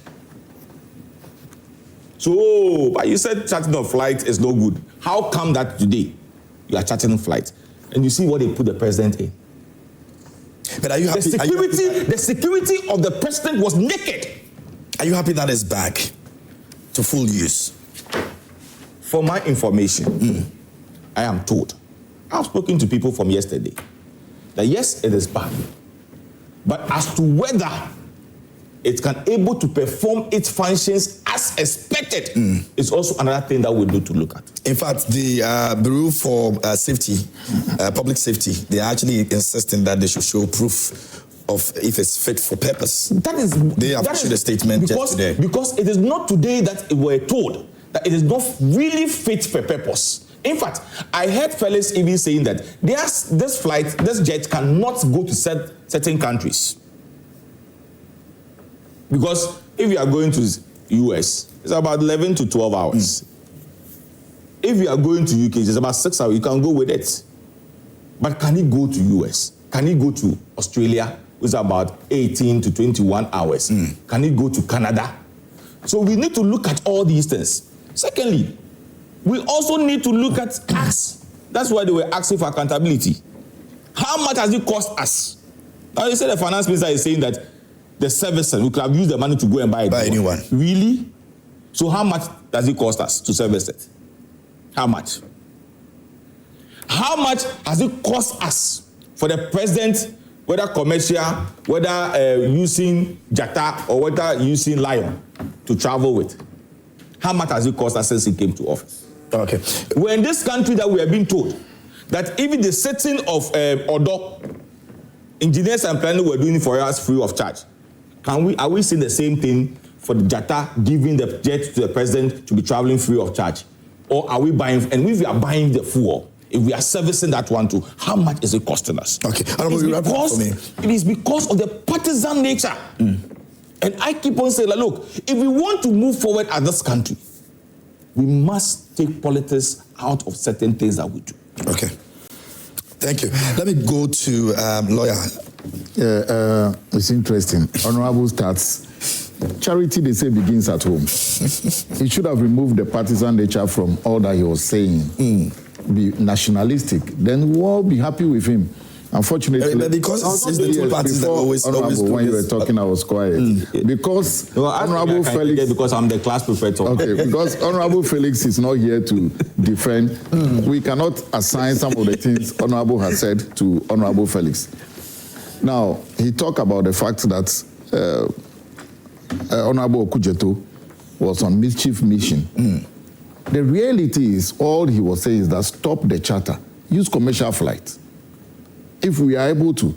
Speaker 2: So, but you said chartering of flight is no good. How come that today you are chartering flight? And you see what they put the president in?
Speaker 1: But are you happy?
Speaker 2: The security of the president was naked.
Speaker 1: Are you happy that it's back to full use?
Speaker 2: For my information, I am told, I've spoken to people from yesterday, that yes, it is back. But as to whether it can able to perform its functions as expected is also another thing that we need to look at.
Speaker 1: In fact, the Bureau for Safety, Public Safety, they are actually insisting that they should show proof of if it's fit for purpose. They have issued a statement just today.
Speaker 2: Because it is not today that we were told that it is not really fit for purpose. In fact, I heard fellas even saying that this jet cannot go to certain countries. Because if you are going to US, it's about 11 to 12 hours. If you are going to UK, it's about 6 hours. You can go with it. But can it go to US? Can it go to Australia? It's about 18 to 21 hours. Can it go to Canada? So we need to look at all these things. Secondly, we also need to look at us. That's why they were asking for accountability. How much has it cost us? Now you said the finance minister is saying that the service, we could have used the money to go and buy
Speaker 1: a new one.
Speaker 2: Really? So how much does it cost us to service it? How much? How much has it cost us for the president, whether commercial, whether using Jata or whether using Lion to travel with? How much has it cost us since he came to office?
Speaker 1: Okay.
Speaker 2: We're in this country that we have been told that even the setting of Odo, engineers and planners were doing it for us free of charge. Are we seeing the same thing for the Jata giving the jet to the president to be traveling free of charge? Or are we buying, and if we are buying the fuel, if we are servicing that one too, how much is it costing us?
Speaker 1: Okay,
Speaker 2: it is because of the partisan nature. And I keep on saying, look, if we want to move forward as this country, we must take politics out of certain things that we do.
Speaker 1: Okay. Thank you. Let me go to lawyer.
Speaker 3: It's interesting. Honorable starts. Charity, they say, begins at home. He should have removed the partisan nature from all that he was saying. be nationalistic, then we'll all be happy with him. Unfortunately,
Speaker 1: but because it's the two parties that always do
Speaker 3: when you were
Speaker 1: this,
Speaker 3: talking, I was quiet. Because Honorable Felix,
Speaker 2: because I'm the class prefect.
Speaker 3: Okay, because Honorable Felix is not here to defend. We cannot assign some of the things Honorable has said to Honorable Felix. Now, he talked about the fact that Honorable Okujeto was on mischief mission. The reality is, all he was saying is that stop the charter, use commercial flights. If we are able to.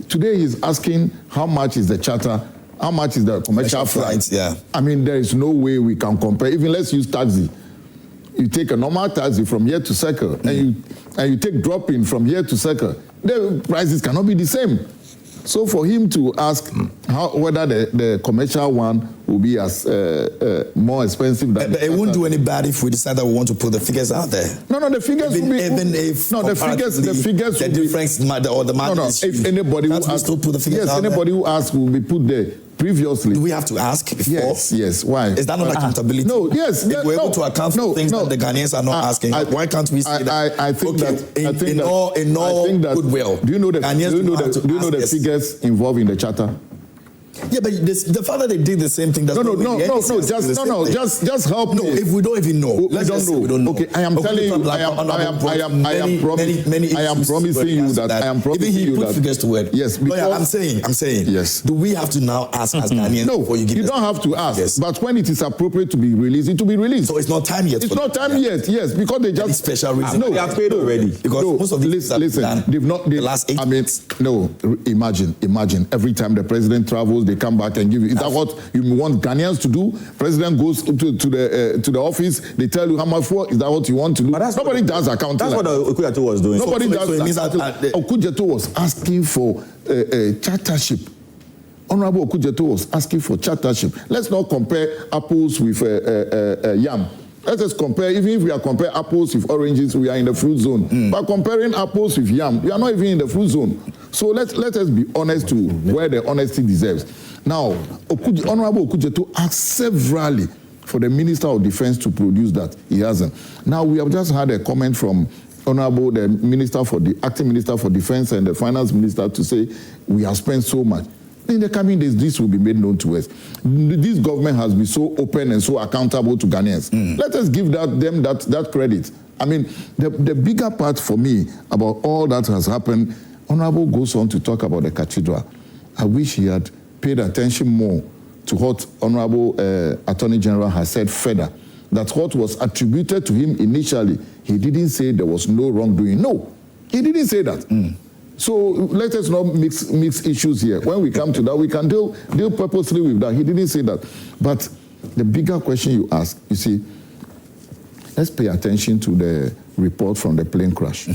Speaker 3: Today he's asking how much is the charter, how much is the commercial flights.
Speaker 1: Yeah.
Speaker 3: I mean, there is no way we can compare. Even let's use taxi. You take a normal taxi from here to Circle, and you take drop-in from here to Circle. The prices cannot be the same. So for him to ask whether the commercial one will be as more expensive than
Speaker 1: but it won't do any bad if we decide that we want to put the figures out there.
Speaker 3: No, the figures will be the figures
Speaker 1: the difference or the margin.
Speaker 3: If anybody who asks,
Speaker 1: still put the figures out
Speaker 3: anybody who asks will be put there previously.
Speaker 1: Do we have to ask before?
Speaker 3: Yes. Why?
Speaker 1: Is that not accountability?
Speaker 3: No. Yes.
Speaker 1: If we're able to account for things that the Ghanaians are not asking, why can't we see that?
Speaker 3: I think that
Speaker 1: in all goodwill.
Speaker 3: Do you know the figures involved in the charter?
Speaker 1: Yeah, but the fact that they did the same thing doesn't
Speaker 3: just help me.
Speaker 1: No, if we don't even know,
Speaker 3: we don't know. Okay, I am telling you, I am promising you that
Speaker 1: even he put figures to it.
Speaker 3: Yes, because
Speaker 1: I'm saying.
Speaker 3: Yes.
Speaker 1: Do we have to now ask as Ghanaians?
Speaker 3: No,
Speaker 1: before you
Speaker 3: don't have to ask. Yes. But when it is appropriate to be released, it will be released.
Speaker 1: So it's not time yet.
Speaker 3: It's not time yet. Yes, because they just
Speaker 1: special reason.
Speaker 3: No,
Speaker 2: they have paid already.
Speaker 1: Because most of these
Speaker 3: listen, they've not. The last 8 months. No, imagine every time the president travels, they come back and give you. Is that what you want Ghanaians to do? President goes to the office, they tell you how much for. Is that what you want to do? Nobody does accounting.
Speaker 2: That's what Okujeto was doing.
Speaker 3: Nobody does. So it means that Okujeto was asking for a chartership. Honorable Okujeto was asking for chartership. Let's not compare apples with yam. Let us compare, even if we are comparing apples with oranges, we are in the fruit zone. But comparing apples with yam, we are not even in the fruit zone. So let us be honest to where the honesty deserves. Now, Honorable Okujeto asked severally for the Minister of Defense to produce that. He hasn't. Now, we have just had a comment from Honorable the Acting Minister for Defense and the Finance Minister to say we have spent so much. In the coming days, this will be made known to us. This government has been so open and so accountable to Ghanaians. Let us give them that credit. I mean, the bigger part for me about all that has happened, Honorable goes on to talk about the cathedral. I wish he had paid attention more to what Honorable Attorney General has said further, that what was attributed to him initially, he didn't say there was no wrongdoing. No, he didn't say that. So let us not mix issues here. When we come to that, we can deal purposely with that. He didn't say that. But the bigger question you ask, you see, let's pay attention to the report from the plane crash.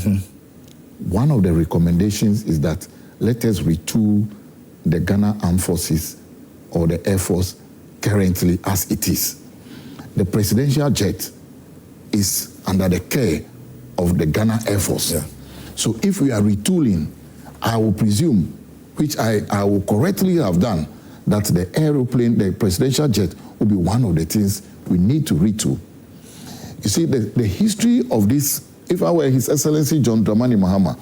Speaker 3: One of the recommendations is that let us retool the Ghana Armed Forces or the Air Force currently as it is. The presidential jet is under the care of the Ghana Air Force. Yeah. So if we are retooling, I will presume, which I will correctly have done, that the aeroplane, the presidential jet, will be one of the things we need to retool. You see, the history of this, if I were His Excellency John Dramani Mahama,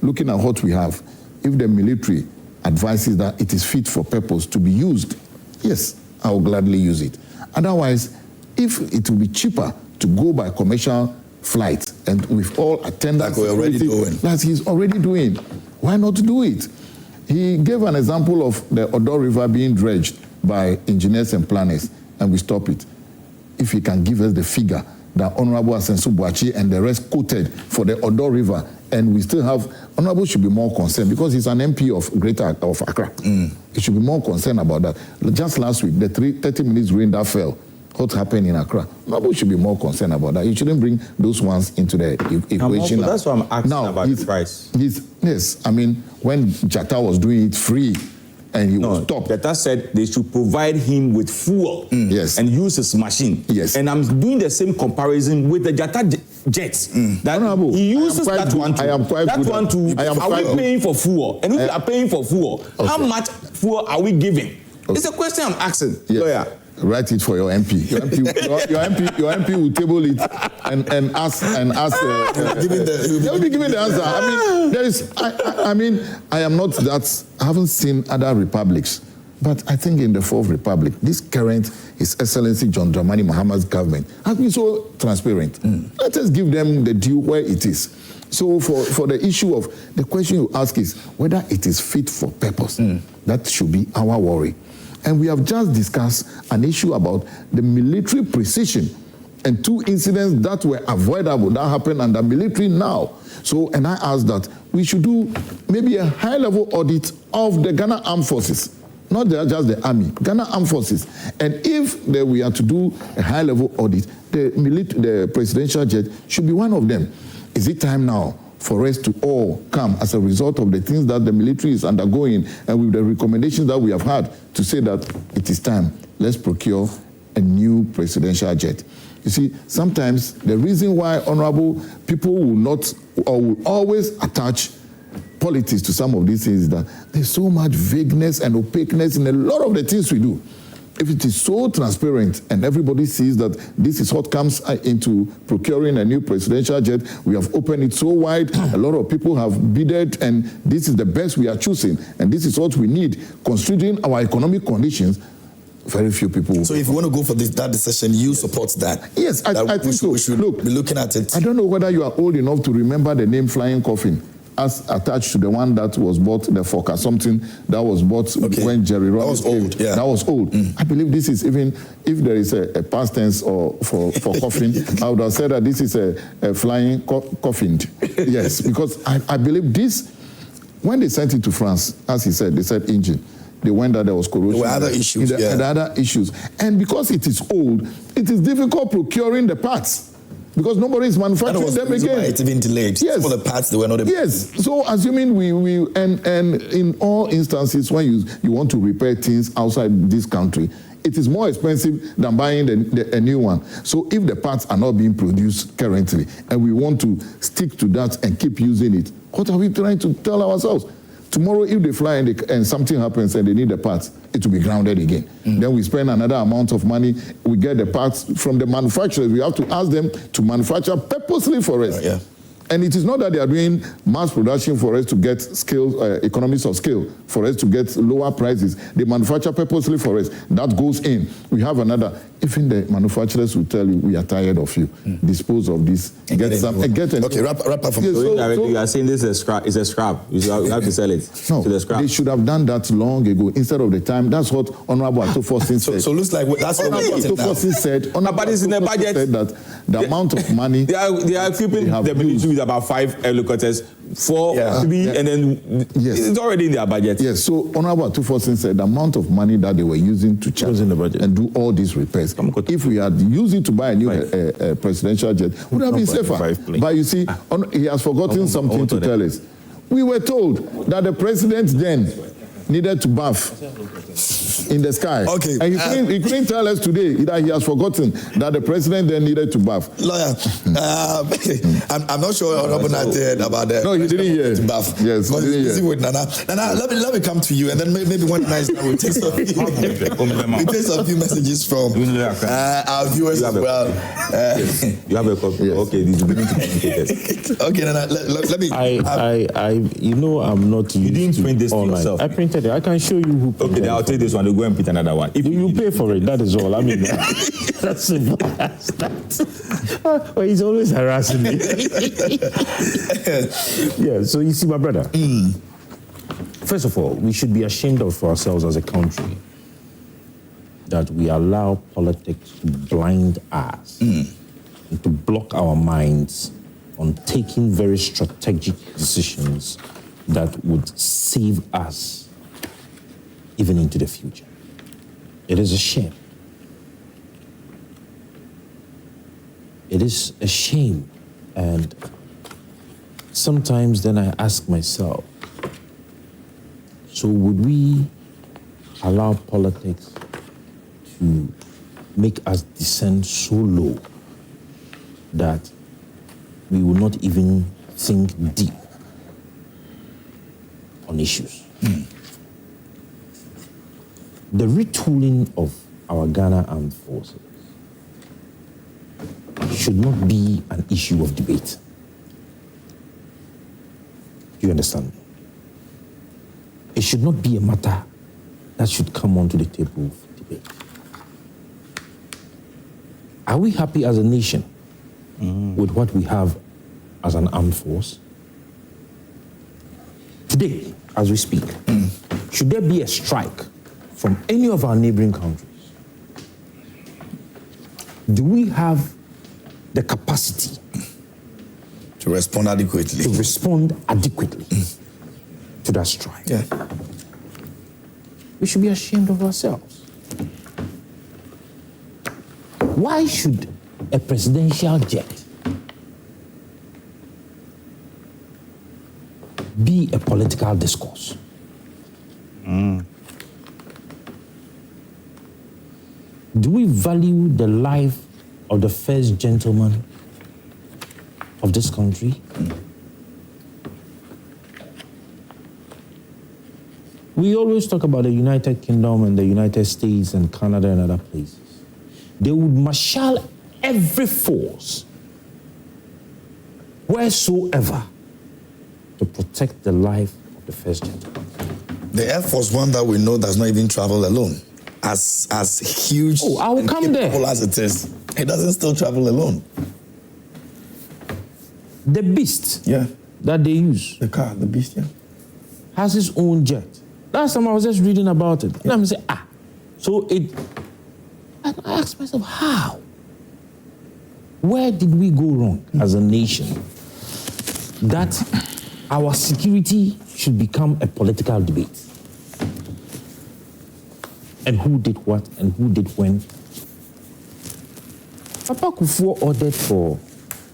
Speaker 3: looking at what we have, if the military advises that it is fit for purpose to be used, yes, I will gladly use it. Otherwise, if it will be cheaper to go by commercial flight and with all attendants that he's already doing, why not do it? He gave an example of the Odo River being dredged by engineers and planners, and we stop it. If he can give us the figure that Honorable Asensu Boachi and the rest quoted for the Odo River, and we still have, Honorable should be more concerned because he's an MP of Accra. He should be more concerned about that. Just last week, the 30 minutes rain that fell, what happened in Accra? Honorable should be more concerned about that. You shouldn't bring those ones into the equation.
Speaker 2: That's why I'm asking about the price.
Speaker 3: Yes, I mean, when Jatta was doing it free, and he was stopped.
Speaker 2: Jatta said they should provide him with fuel and use his machine.
Speaker 3: Yes.
Speaker 2: And I'm doing the same comparison with the Jatta jets. That he uses that one too. Are we paying for fuel? And if we are paying for fuel, how much fuel are we giving? It's a question I'm asking.
Speaker 3: Yes.
Speaker 2: Lawyer.
Speaker 3: write it for your MP. Your MP will table it and ask. They'll be giving the answer. I mean, I am not that. I haven't seen other republics, but I think in the Fourth Republic, this current His Excellency John Dramani Mahama's government has been so transparent. Let us give them the due where it is. So for the issue of the question you ask is whether it is fit for purpose. That should be our worry. And we have just discussed an issue about the military precision and 2 incidents that were avoidable that happened under military now. So, and I asked that we should do maybe a high-level audit of the Ghana Armed Forces, not just the Army, Ghana Armed Forces. And if we are to do a high-level audit, the presidential jet should be one of them. Is it time now for us to all come as a result of the things that the military is undergoing and with the recommendations that we have had to say that it is time, let's procure a new presidential jet? You see, sometimes the reason why honorable people will not or will always attach politics to some of these things is that there's so much vagueness and opaqueness in a lot of the things we do. If it is so transparent and everybody sees that this is what comes into procuring a new presidential jet, we have opened it so wide, a lot of people have bidded, and this is the best we are choosing, and this is what we need, considering our economic conditions, very few people will.
Speaker 1: So if you want to go for that decision, you support that?
Speaker 3: Yes, I think so.
Speaker 1: We should be looking at it.
Speaker 3: I don't know whether you are old enough to remember the name Flying Coffin as attached to the one that was bought, the Fokker, something that was bought when Jerry Robbins
Speaker 1: came. That was old.
Speaker 3: I believe this is, even if there is a past tense or for coffin, I would have said that this is a flying coffin. Yes, because I believe this, when they sent it to France, as he said, they said engine. They went that there was corrosion.
Speaker 1: There were other issues.
Speaker 3: And other issues. And because it is old, it is difficult procuring the parts. Because nobody is manufacturing them again.
Speaker 1: It's even delayed.
Speaker 3: Yes.
Speaker 1: For the parts, they were not able.
Speaker 3: Yes. So assuming and in all instances when you want to repair things outside this country, it is more expensive than buying a new one. So if the parts are not being produced currently and we want to stick to that and keep using it, what are we trying to tell ourselves? Tomorrow, if they fly and something happens and they need the parts, it will be grounded again. Then we spend another amount of money. We get the parts from the manufacturers. We have to ask them to manufacture purposely for us. And it is not that they are doing mass production for us to get economies of scale, for us to get lower prices. They manufacture purposely for us. That goes in. We have another. Even the manufacturers will tell you, we are tired of you. Dispose of this. Get some.
Speaker 1: Okay, wrap up from
Speaker 2: you are saying this is a scrap. It's a scrap. You have to sell it.
Speaker 3: No,
Speaker 2: to the scrap.
Speaker 3: They should have done that long ago instead of the time. That's what Honorable Atoforsin said.
Speaker 1: So looks like that's what
Speaker 3: Atoforsin said.
Speaker 2: But it's in the budget.
Speaker 3: Said that the amount of money
Speaker 2: they are equipping the military with about 5 helicopters, 4, 3, and then it's already in their budget.
Speaker 3: Yes. So Honorable Atoforsin said the amount of money that they were using to charge
Speaker 2: in the budget
Speaker 3: and do all these repairs. If we had used it to buy a new presidential jet, would have been safer. But you see, he has forgotten something to tell us. We were told that the president then needed to bath in the sky.
Speaker 1: Okay.
Speaker 3: And he couldn't tell us today that he has forgotten that the president then needed to bath.
Speaker 1: Lawyer, I'm not sure Honorable Nat heard about that.
Speaker 3: No, you didn't hear.
Speaker 1: To bath.
Speaker 3: Yes,
Speaker 1: because he's busy with Nana. Nana, let me come to you, and then maybe one nice time we'll take some few messages from our viewers as well.
Speaker 2: You have a copy. Yes. Okay, these will be communicated.
Speaker 1: Okay, Nana, let me.
Speaker 4: I'm not.
Speaker 2: You didn't print this
Speaker 4: online.
Speaker 2: yourself.
Speaker 4: I printed it. I can show you who.
Speaker 2: Okay, then I'll take this one. I'll go and print another one.
Speaker 4: If you pay for it, that is all. I mean, that's simple as that. Well, he's always harassing me. Yeah. So you see, my brother. First of all, we should be ashamed of ourselves as a country that we allow politics to blind us and to block our minds on taking very strategic decisions that would save us even into the future. It is a shame. It is a shame. And sometimes then I ask myself, so would we allow politics to make us descend so low that we will not even think deep on issues? The retooling of our Ghana Armed Forces should not be an issue of debate. Do you understand me? It should not be a matter that should come onto the table of debate. Are we happy as a nation with what we have as an armed force? Today, as we speak, should there be a strike from any of our neighboring countries? Do we have the capacity
Speaker 1: to respond adequately?
Speaker 4: To respond adequately to that strike.
Speaker 1: Yeah.
Speaker 4: We should be ashamed of ourselves. Why should a presidential jet be a political discourse? Do we value the life of the first gentleman of this country? We always talk about the United Kingdom and the United States and Canada and other places. They would marshal every force wheresoever to protect the life of the first gentleman.
Speaker 1: The Air Force One that we know does not even travel alone. As huge
Speaker 4: I will come there.
Speaker 1: as it is, it doesn't still travel alone.
Speaker 4: The Beast
Speaker 1: Yeah.
Speaker 4: that they use
Speaker 1: The car, the Beast, yeah.
Speaker 4: has its own jet. Last time I was just reading about it. And I'm saying, so it. And I asked myself, how? Where did we go wrong as a nation that our security should become a political debate? And who did what and who did when? Papa Kufuor ordered for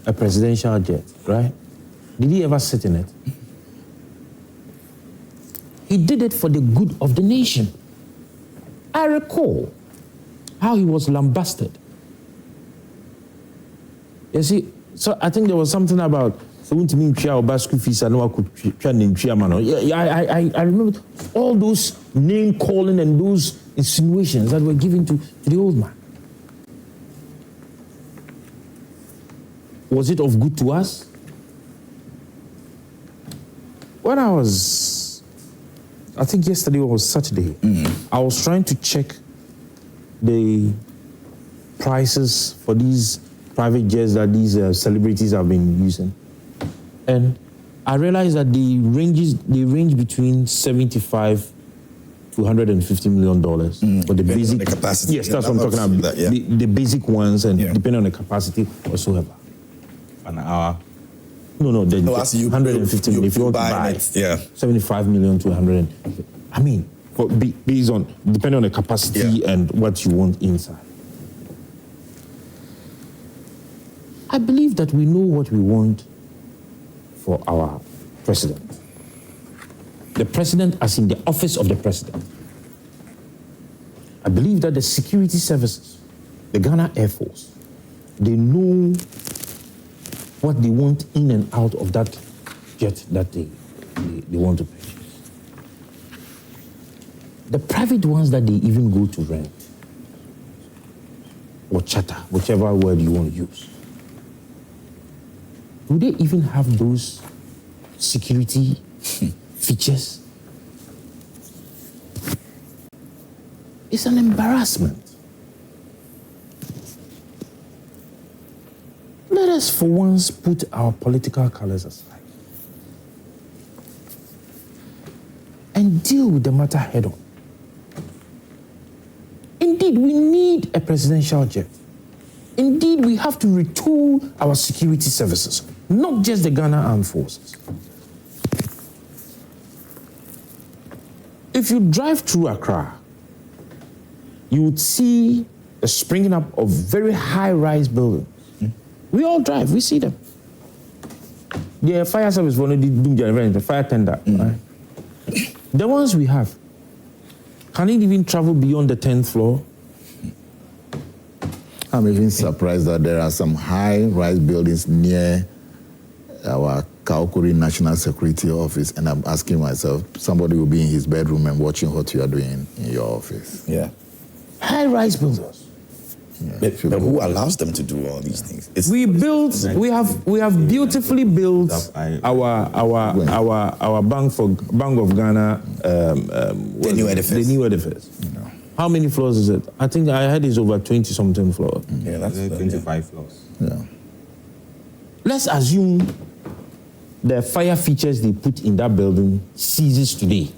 Speaker 4: a presidential jet, right? Did he ever sit in it? He did it for the good of the nation. I recall how he was lambasted. You see, so I think there was something about I remember all those name calling and those insinuations that were given to the old man. Was it of good to us? When I think yesterday was Saturday, I was trying to check the prices for these private jets that these celebrities have been using. And I realized that they range between $75 to $150 million for the basic
Speaker 1: the capacity.
Speaker 4: Yes, that's what I'm talking about. The basic ones, and depending on the capacity whatsoever.
Speaker 2: An hour.
Speaker 4: No, the
Speaker 1: 150
Speaker 4: million. If you want to buy
Speaker 1: it,
Speaker 4: 75 million to 100. I mean, based on depending on the capacity and what you want inside. I believe that we know what we want for our president. The president as in the office of the president. I believe that the security services, the Ghana Air Force, they know what they want in and out of that jet that they want to purchase. The private ones that they even go to rent or charter, whichever word you want to use, do they even have those security features? It's an embarrassment. Let us for once put our political colors aside and deal with the matter head on. Indeed, we need a presidential jet. Indeed, we have to retool our security services, not just the Ghana Armed Forces. If you drive through Accra, you would see a springing up of very high-rise buildings. We all drive, we see them. The fire service, the fire tender, right? The ones we have, can it even travel beyond the 10th floor?
Speaker 3: I'm even surprised that there are some high-rise buildings near our Kaukuri National Security Office, and I'm asking myself, somebody will be in his bedroom and watching what you are doing in your office.
Speaker 1: Yeah.
Speaker 4: high-rise builders.
Speaker 1: But who allows them to do all these things?
Speaker 4: We have beautifully built our Bank of Ghana
Speaker 1: the new edifice.
Speaker 4: The new edifice. No. How many floors is it? I think I heard it's over 20-something floors.
Speaker 2: Yeah, that's 25 floors.
Speaker 3: Yeah.
Speaker 4: Let's assume the fire features they put in that building ceases today,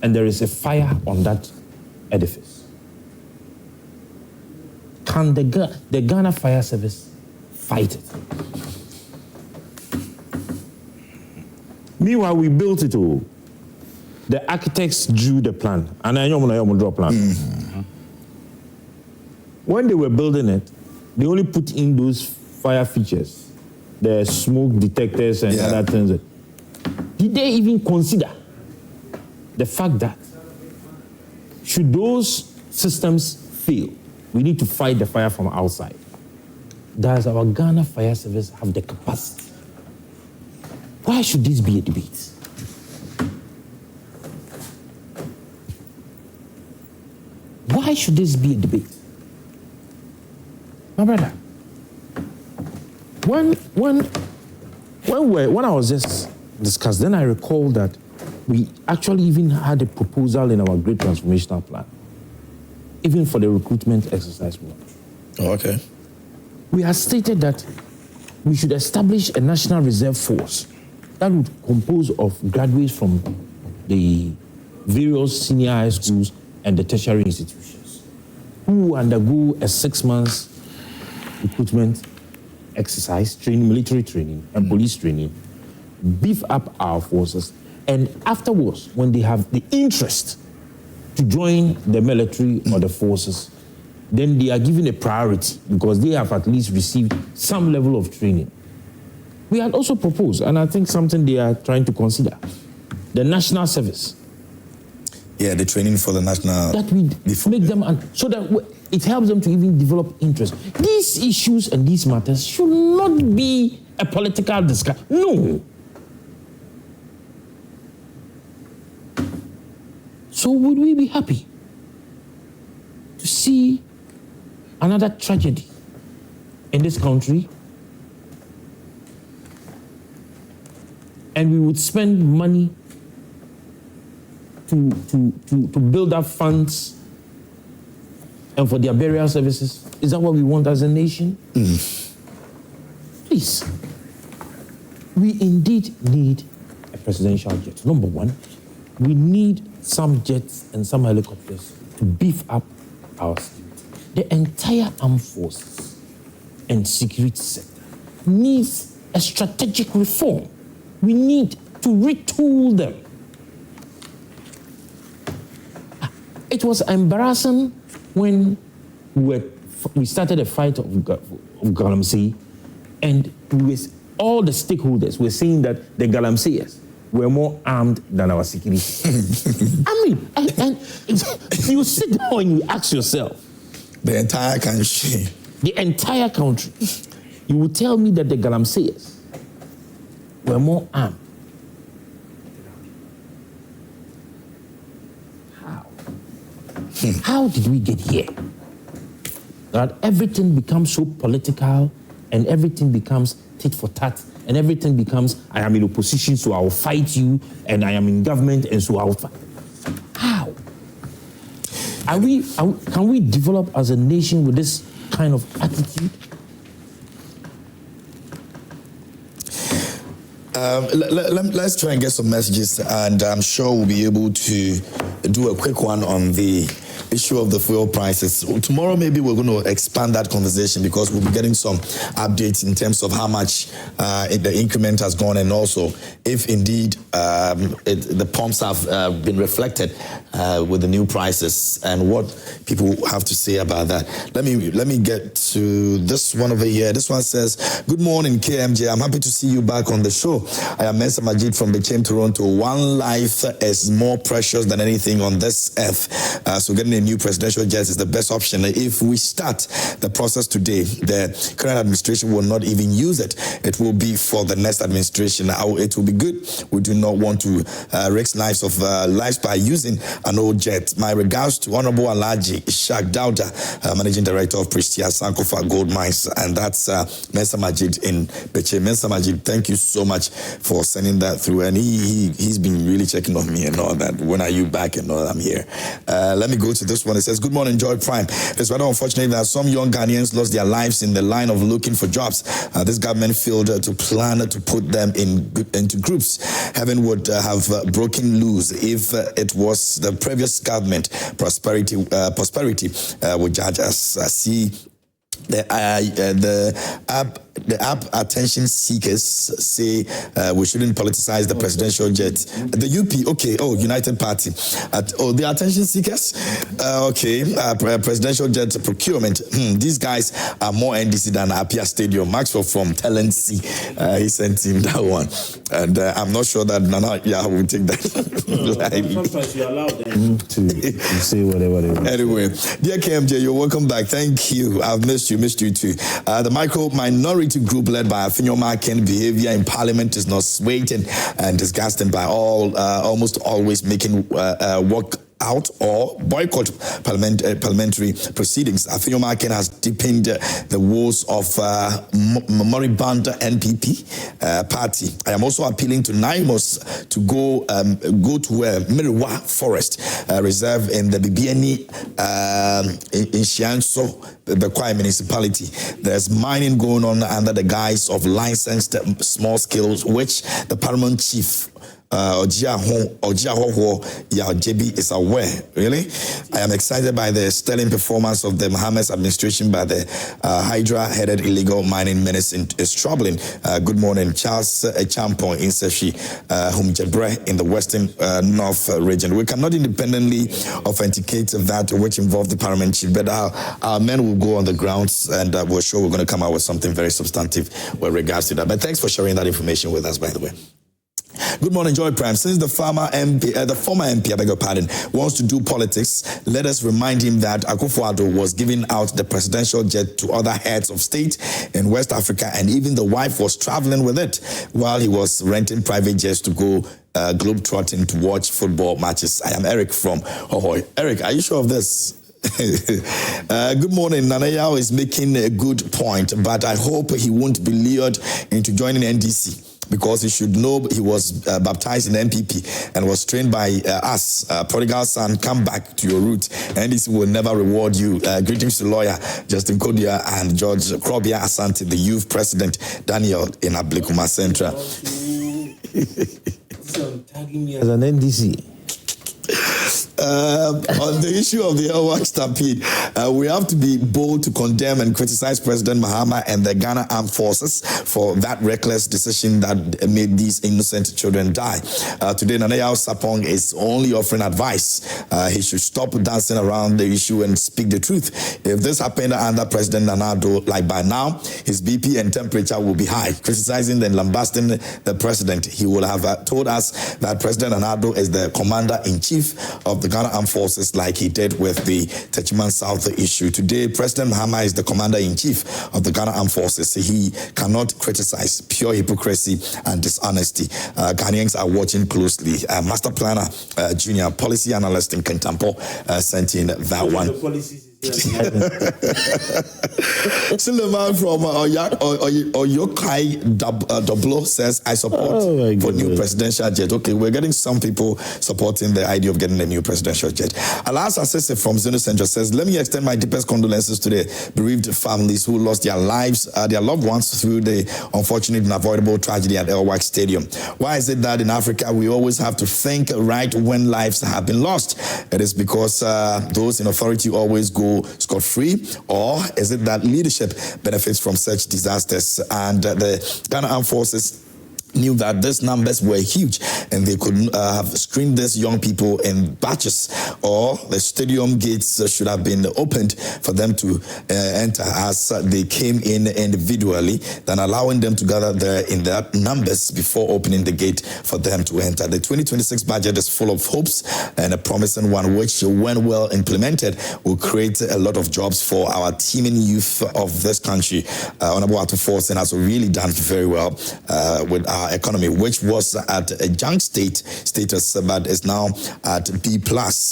Speaker 4: and there is a fire on that edifice. Can the Ghana Fire Service fight it? Meanwhile, we built it all. The architects drew the plan, and I know draw plan. Mm-hmm. When they were building it, they only put in those fire features, the smoke detectors and other things. Did they even consider the fact that should those systems fail, we need to fight the fire from outside? Does our Ghana Fire Service have the capacity? Why should this be a debate? Why should this be a debate? My brother, when I was just discussed, then I recall that we actually even had a proposal in our Great Transformational Plan, even for the recruitment exercise.
Speaker 1: Oh, okay.
Speaker 4: We had stated that we should establish a National Reserve Force that would compose of graduates from the various senior high schools and the tertiary institutions who undergo a 6 months recruitment exercise, training, military training and police training, beef up our forces, and afterwards, when they have the interest to join the military or the forces, then they are given a priority because they have at least received some level of training. We had also proposed, and I think something they are trying to consider, the national service.
Speaker 1: Yeah, the training for the national...
Speaker 4: That we make them, so that it helps them to even develop interest. These issues and these matters should not be a political discussion. No. So would we be happy to see another tragedy in this country? And we would spend money to build up funds and for their burial services? Is that what we want as a nation? Please. We indeed need a presidential jet. Number one, we need some jets and some helicopters to beef up our security. The entire armed forces and security sector needs a strategic reform. We need to retool them. It was embarrassing when we started a fight of Galamsey, and all the stakeholders were saying that the Galamseyers were more armed than our security. I mean, and you sit down and you ask yourself.
Speaker 1: The entire country.
Speaker 4: The entire country. You will tell me that the Galamseyers were more armed. How? How did we get here? That everything becomes so political and everything becomes tit for tat and everything becomes, I am in opposition, so I will fight you, and I am in government, and so I will fight. How? Can we develop as a nation with this kind of attitude?
Speaker 1: Let's try and get some messages, and I'm sure we'll be able to do a quick one on the issue of the fuel prices. Tomorrow, maybe we're going to expand that conversation because we'll be getting some updates in terms of how much the increment has gone, and also if indeed the pumps have been reflected with the new prices and what people have to say about that. Let me get to this one over here. This one says, good morning, KMJ. I'm happy to see you back on the show. I am Mensa Majid from Bechem, Toronto. One life is more precious than anything on this earth. So getting a new presidential jet is the best option. If we start the process today, the current administration will not even use it. It will be for the next administration. It will be good. We do not want to risk lives by using an old jet. My regards to Honorable Alaji Ishak Dauda, Managing Director of Pristia Sankofa Gold Mines, and that's Mensa Majid in Beche. Mensa Majid, thank you so much for sending that through, and he's been really checking on me and all that. When are you back and all that? I'm here. Let me go to this one. It says, good morning, Joy Prime. It's rather unfortunate that some young Ghanaians lost their lives in the line of looking for jobs. This government failed to plan to put them into groups. Heaven would have broken loose if it was the previous government. Prosperity would judge us. See the app attention seekers say we shouldn't politicize the presidential jet. The UP, okay, United Party. The attention seekers? Presidential jet procurement. These guys are more NDC than Apia Stadium. Maxwell from Telency, he sent him that one. And I'm not sure that Nana will take that.
Speaker 4: Sometimes you allow them to say whatever they want.
Speaker 1: Anyway, dear KMJ, you're welcome back. Thank you. I've missed you too. The micro-minority group led by Afinyo Makin behavior in Parliament is not swayed and disgusting by almost always making work out or boycott parliamentary proceedings. Afinyo Makin has deepened the woes of moribund NPP party. I am also appealing to Naimos to go to Miriwa Forest Reserve in the Bibiani in Shianso, the Kwai municipality. There's mining going on under the guise of licensed small scales, which the paramount chief JB is aware. Really, I am excited by the sterling performance of the Mohammed's administration, by the Hydra-headed illegal mining menace is troubling. Good morning, Charles Champon in Seshi, Humjebre in the Western North region. We cannot independently authenticate that which involved the parliament chief, but our men will go on the grounds, and we're sure we're going to come out with something very substantive with regards to that. But thanks for sharing that information with us, by the way. Good morning, Joy Prime. Since the former MP, I beg your pardon, wants to do politics, let us remind him that Kufuor was giving out the presidential jet to other heads of state in West Africa, and even the wife was traveling with it while he was renting private jets to go globe-trotting to watch football matches. I am Eric from Hohoi. Eric, are you sure of this? Good morning. Nana Yaw is making a good point, but I hope he won't be lured into joining NDC, because he should know he was baptized in MPP and was trained by us. Prodigal son, come back to your roots. NDC will never reward you. Greetings to lawyer Justin Kodia and George Krobia Asante, the youth president, Daniel in Ablikuma Central.
Speaker 4: Tagging me as an NDC.
Speaker 1: On the issue of the Elwak Stampede, we have to be bold to condemn and criticize President Mahama and the Ghana Armed Forces for that reckless decision that made these innocent children die. Today, Yaw Sarpong is only offering advice. He should stop dancing around the issue and speak the truth. If this happened under President Nana Addo, like by now, his BP and temperature will be high. Criticizing and lambasting the president, he will have told us that President Nana Addo is the commander-in-chief of the Ghana Armed Forces, like he did with the Techiman South issue. Today, President Mahama is the commander-in-chief of the Ghana Armed Forces. He cannot criticize pure hypocrisy and dishonesty. Ghanaians are watching closely. Master Planner, Junior Policy Analyst in Kentampo, sent in that one. Suleiman from Oyokai Doblo says, I support for new presidential jet. Okay, we're getting some people supporting the idea of getting a new presidential jet. Alas Assese from Zeno Central says, let me extend my deepest condolences to the bereaved families who lost their lives, their loved ones through the unfortunate and avoidable tragedy at Elwak Stadium. Why is it that in Africa we always have to think right when lives have been lost? It is because those in authority always go scot-free, or is it that leadership benefits from such disasters? And the Ghana Armed Forces knew that these numbers were huge and they could have screened these young people in batches, or the stadium gates should have been opened for them to enter as they came in individually, than allowing them to gather there in that numbers before opening the gate for them to enter. The 2026 budget is full of hopes and a promising one, which, when well implemented, will create a lot of jobs for our teeming youth of this country. Honorable Kufuor has really done very well with our economy, which was at a junk status, but is now at B+.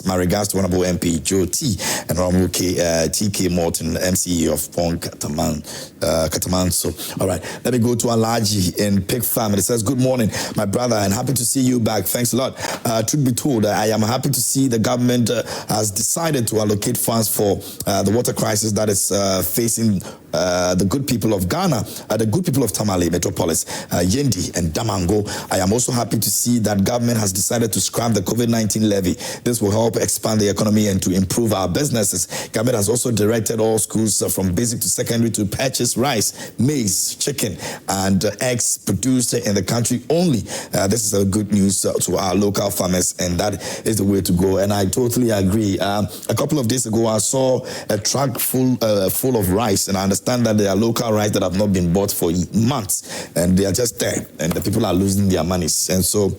Speaker 1: My regards to Honorable MP Joe T and Honorable TK Morton, MCE of Pong Katamanso. All right, let me go to Alaji in Pig Farm. It says, good morning, my brother, and happy to see you back. Thanks a lot. Truth be told, I am happy to see the government has decided to allocate funds for the water crisis that is facing the good people of Ghana, the good people of Tamale Metropolis, Yendi and Damango. I am also happy to see that government has decided to scrap the COVID-19 levy. This will help expand the economy and to improve our businesses. Government has also directed all schools from basic to secondary to purchase rice, maize, chicken, and eggs produced in the country only. This is a good news to our local farmers, and that is the way to go. And I totally agree. A couple of days ago, I saw a truck full of rice, and I understand that there are local rice that have not been bought for months, and they are just there, and the people are losing their monies. And so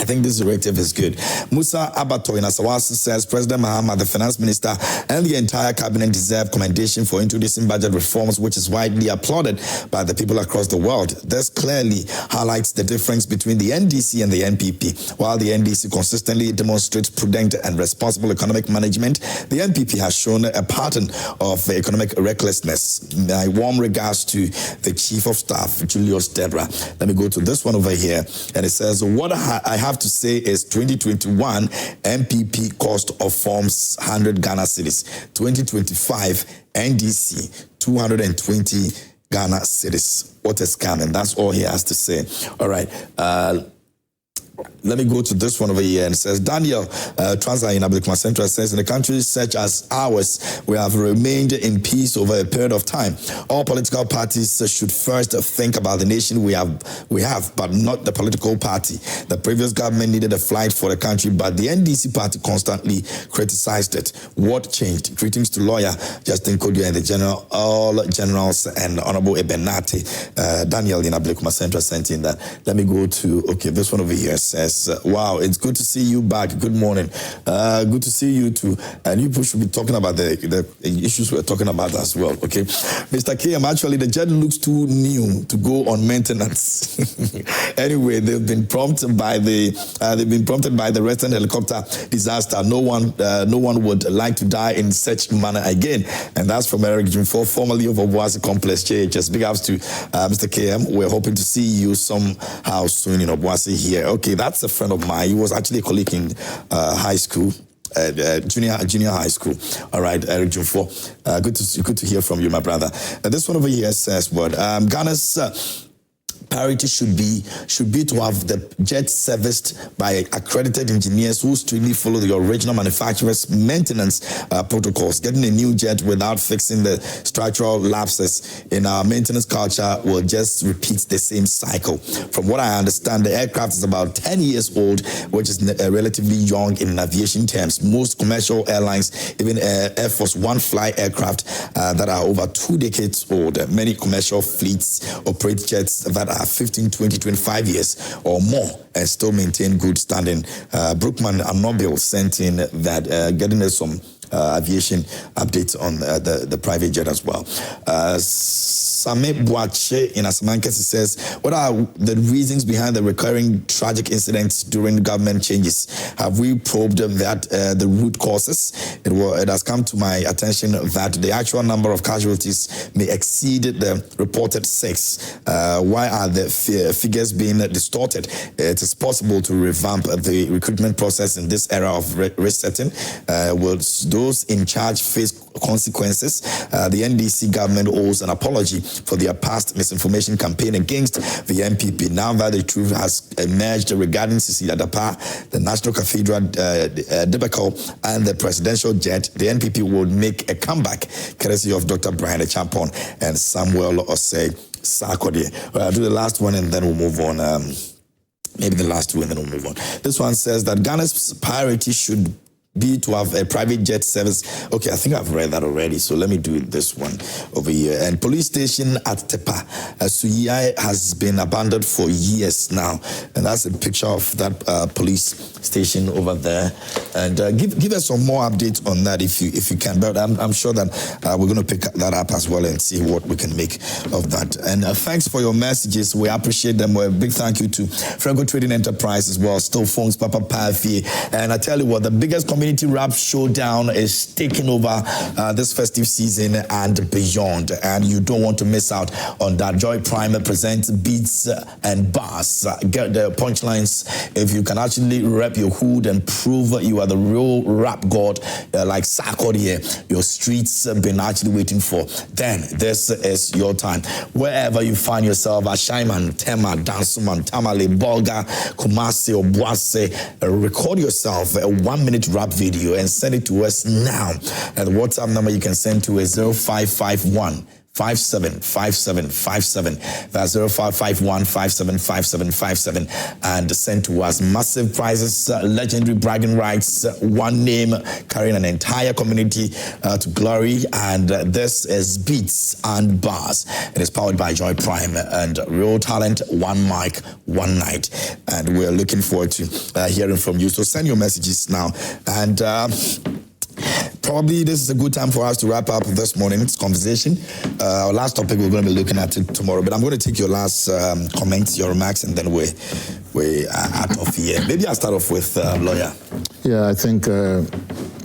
Speaker 1: I think this directive is good. Musa Abato in Asawasi says President Mahama, the finance minister, and the entire cabinet deserve commendation for introducing budget reforms, which is widely applauded by the people across the world. This clearly highlights the difference between the NDC and the NPP. While the NDC consistently demonstrates prudent and responsible economic management, the NPP has shown a pattern of economic recklessness. My warm regards to the Chief of Staff, Julius Debra. Let me go to this one over here. And it says, what I have to say is 2021 MPP cost of forms 100 Ghana cedis. 2025 NDC 220 Ghana cedis. What a scam, and that's all he has to say. All right. Let me go to this one over here, and it says, Daniel Transa in Abdulkma Central says, in a country such as ours, we have remained in peace over a period of time. All political parties should first think about the nation we have, but not the political party. The previous government needed a flight for the country, but the NDC party constantly criticized it. What changed? Greetings to lawyer Justin Kodia and the general, all generals, and Honorable Ebenate. Daniel in Abdulkma Central sent in that. Let me go to, okay, this one over here says, wow, it's good to see you back. Good morning. Good to see you too. And you should be talking about the issues we're talking about as well. Okay, Mr. KM, actually the jet looks too new to go on maintenance. Anyway, they've been prompted by the recent helicopter disaster. No one would like to die in such manner again. And that's from Eric Jumfo, formerly of Obuasi Complex JHS. Big ups to Mr. KM. We're hoping to see you somehow soon in Obuasi here. Okay, that's a friend of mine. He was actually a colleague in high school, junior high school. All right, Eric Jumfo. Good to hear from you, my brother. This one over here says, "What Ghana's priority should be to have the jet serviced by accredited engineers who strictly follow the original manufacturer's maintenance protocols. Getting a new jet without fixing the structural lapses in our maintenance culture will just repeat the same cycle. From what I understand, the aircraft is about 10 years old, which is relatively young in aviation terms. Most commercial airlines, even Air Force One fly aircraft that are over 2 decades old. Many commercial fleets operate jets that are 15, 20, 25 years or more and still maintain good standing. Brookman and Nobel sent in that getting us some aviation updates on the private jet as well. Same Boache in Asamankesi says, what are the reasons behind the recurring tragic incidents during government changes? Have we probed that the root causes? It has come to my attention that the actual number of casualties may exceed the reported 6. Why are the figures being distorted? It is possible to revamp the recruitment process in this era of risk setting. Will those in charge face consequences? The NDC government owes an apology for their past misinformation campaign against the MPP. Now that the truth has emerged regarding Sisi Adapa, the National Cathedral debacle, and the presidential jet, the NPP will make a comeback, courtesy of Dr. Brian Champon and Samuel Osei. Sarkodie. I'll do the last one and then we'll move on. Maybe the last two and then we'll move on. This one says that Ghana's priority should be to have a private jet service. Okay, I think I've read that already, so let me do this one over here. And police station at Tepa, Suyai, has been abandoned for years now. And that's a picture of that police station over there. And give us some more updates on that if you can. But I'm sure that we're going to pick that up as well and see what we can make of that. And thanks for your messages. We appreciate them. A big thank you to Franco Trading Enterprise as well, Still Phones, Papa Pafi. And I tell you what, the biggest community rap showdown is taking over this festive season and beyond, and you don't want to miss out on that. Joy Prime presents beats and bars. Get the punchlines. If you can actually rep your hood and prove you are the real rap god like Sarkodie, your streets have been actually waiting for, then this is your time. Wherever you find yourself, Ashaiman, Tema, Dansuman, Tamale, Bolga, Kumasi, or Boise, record yourself a 1-minute rap video and send it to us now. And the WhatsApp number you can send to is 0551 575757. That's 0551 575757, and send to us massive prizes, legendary bragging rights, one name carrying an entire community to glory. And this is Beats and Bars. It is powered by Joy Prime and Real Talent, one mic, one night. And we're looking forward to hearing from you. So send your messages now. And probably this is a good time for us to wrap up this morning's conversation. Our last topic, we're going to be looking at it tomorrow, but I'm going to take your last comments, your remarks, and then we're out of here. Maybe I'll start off with Lawyer.
Speaker 3: Yeah, I think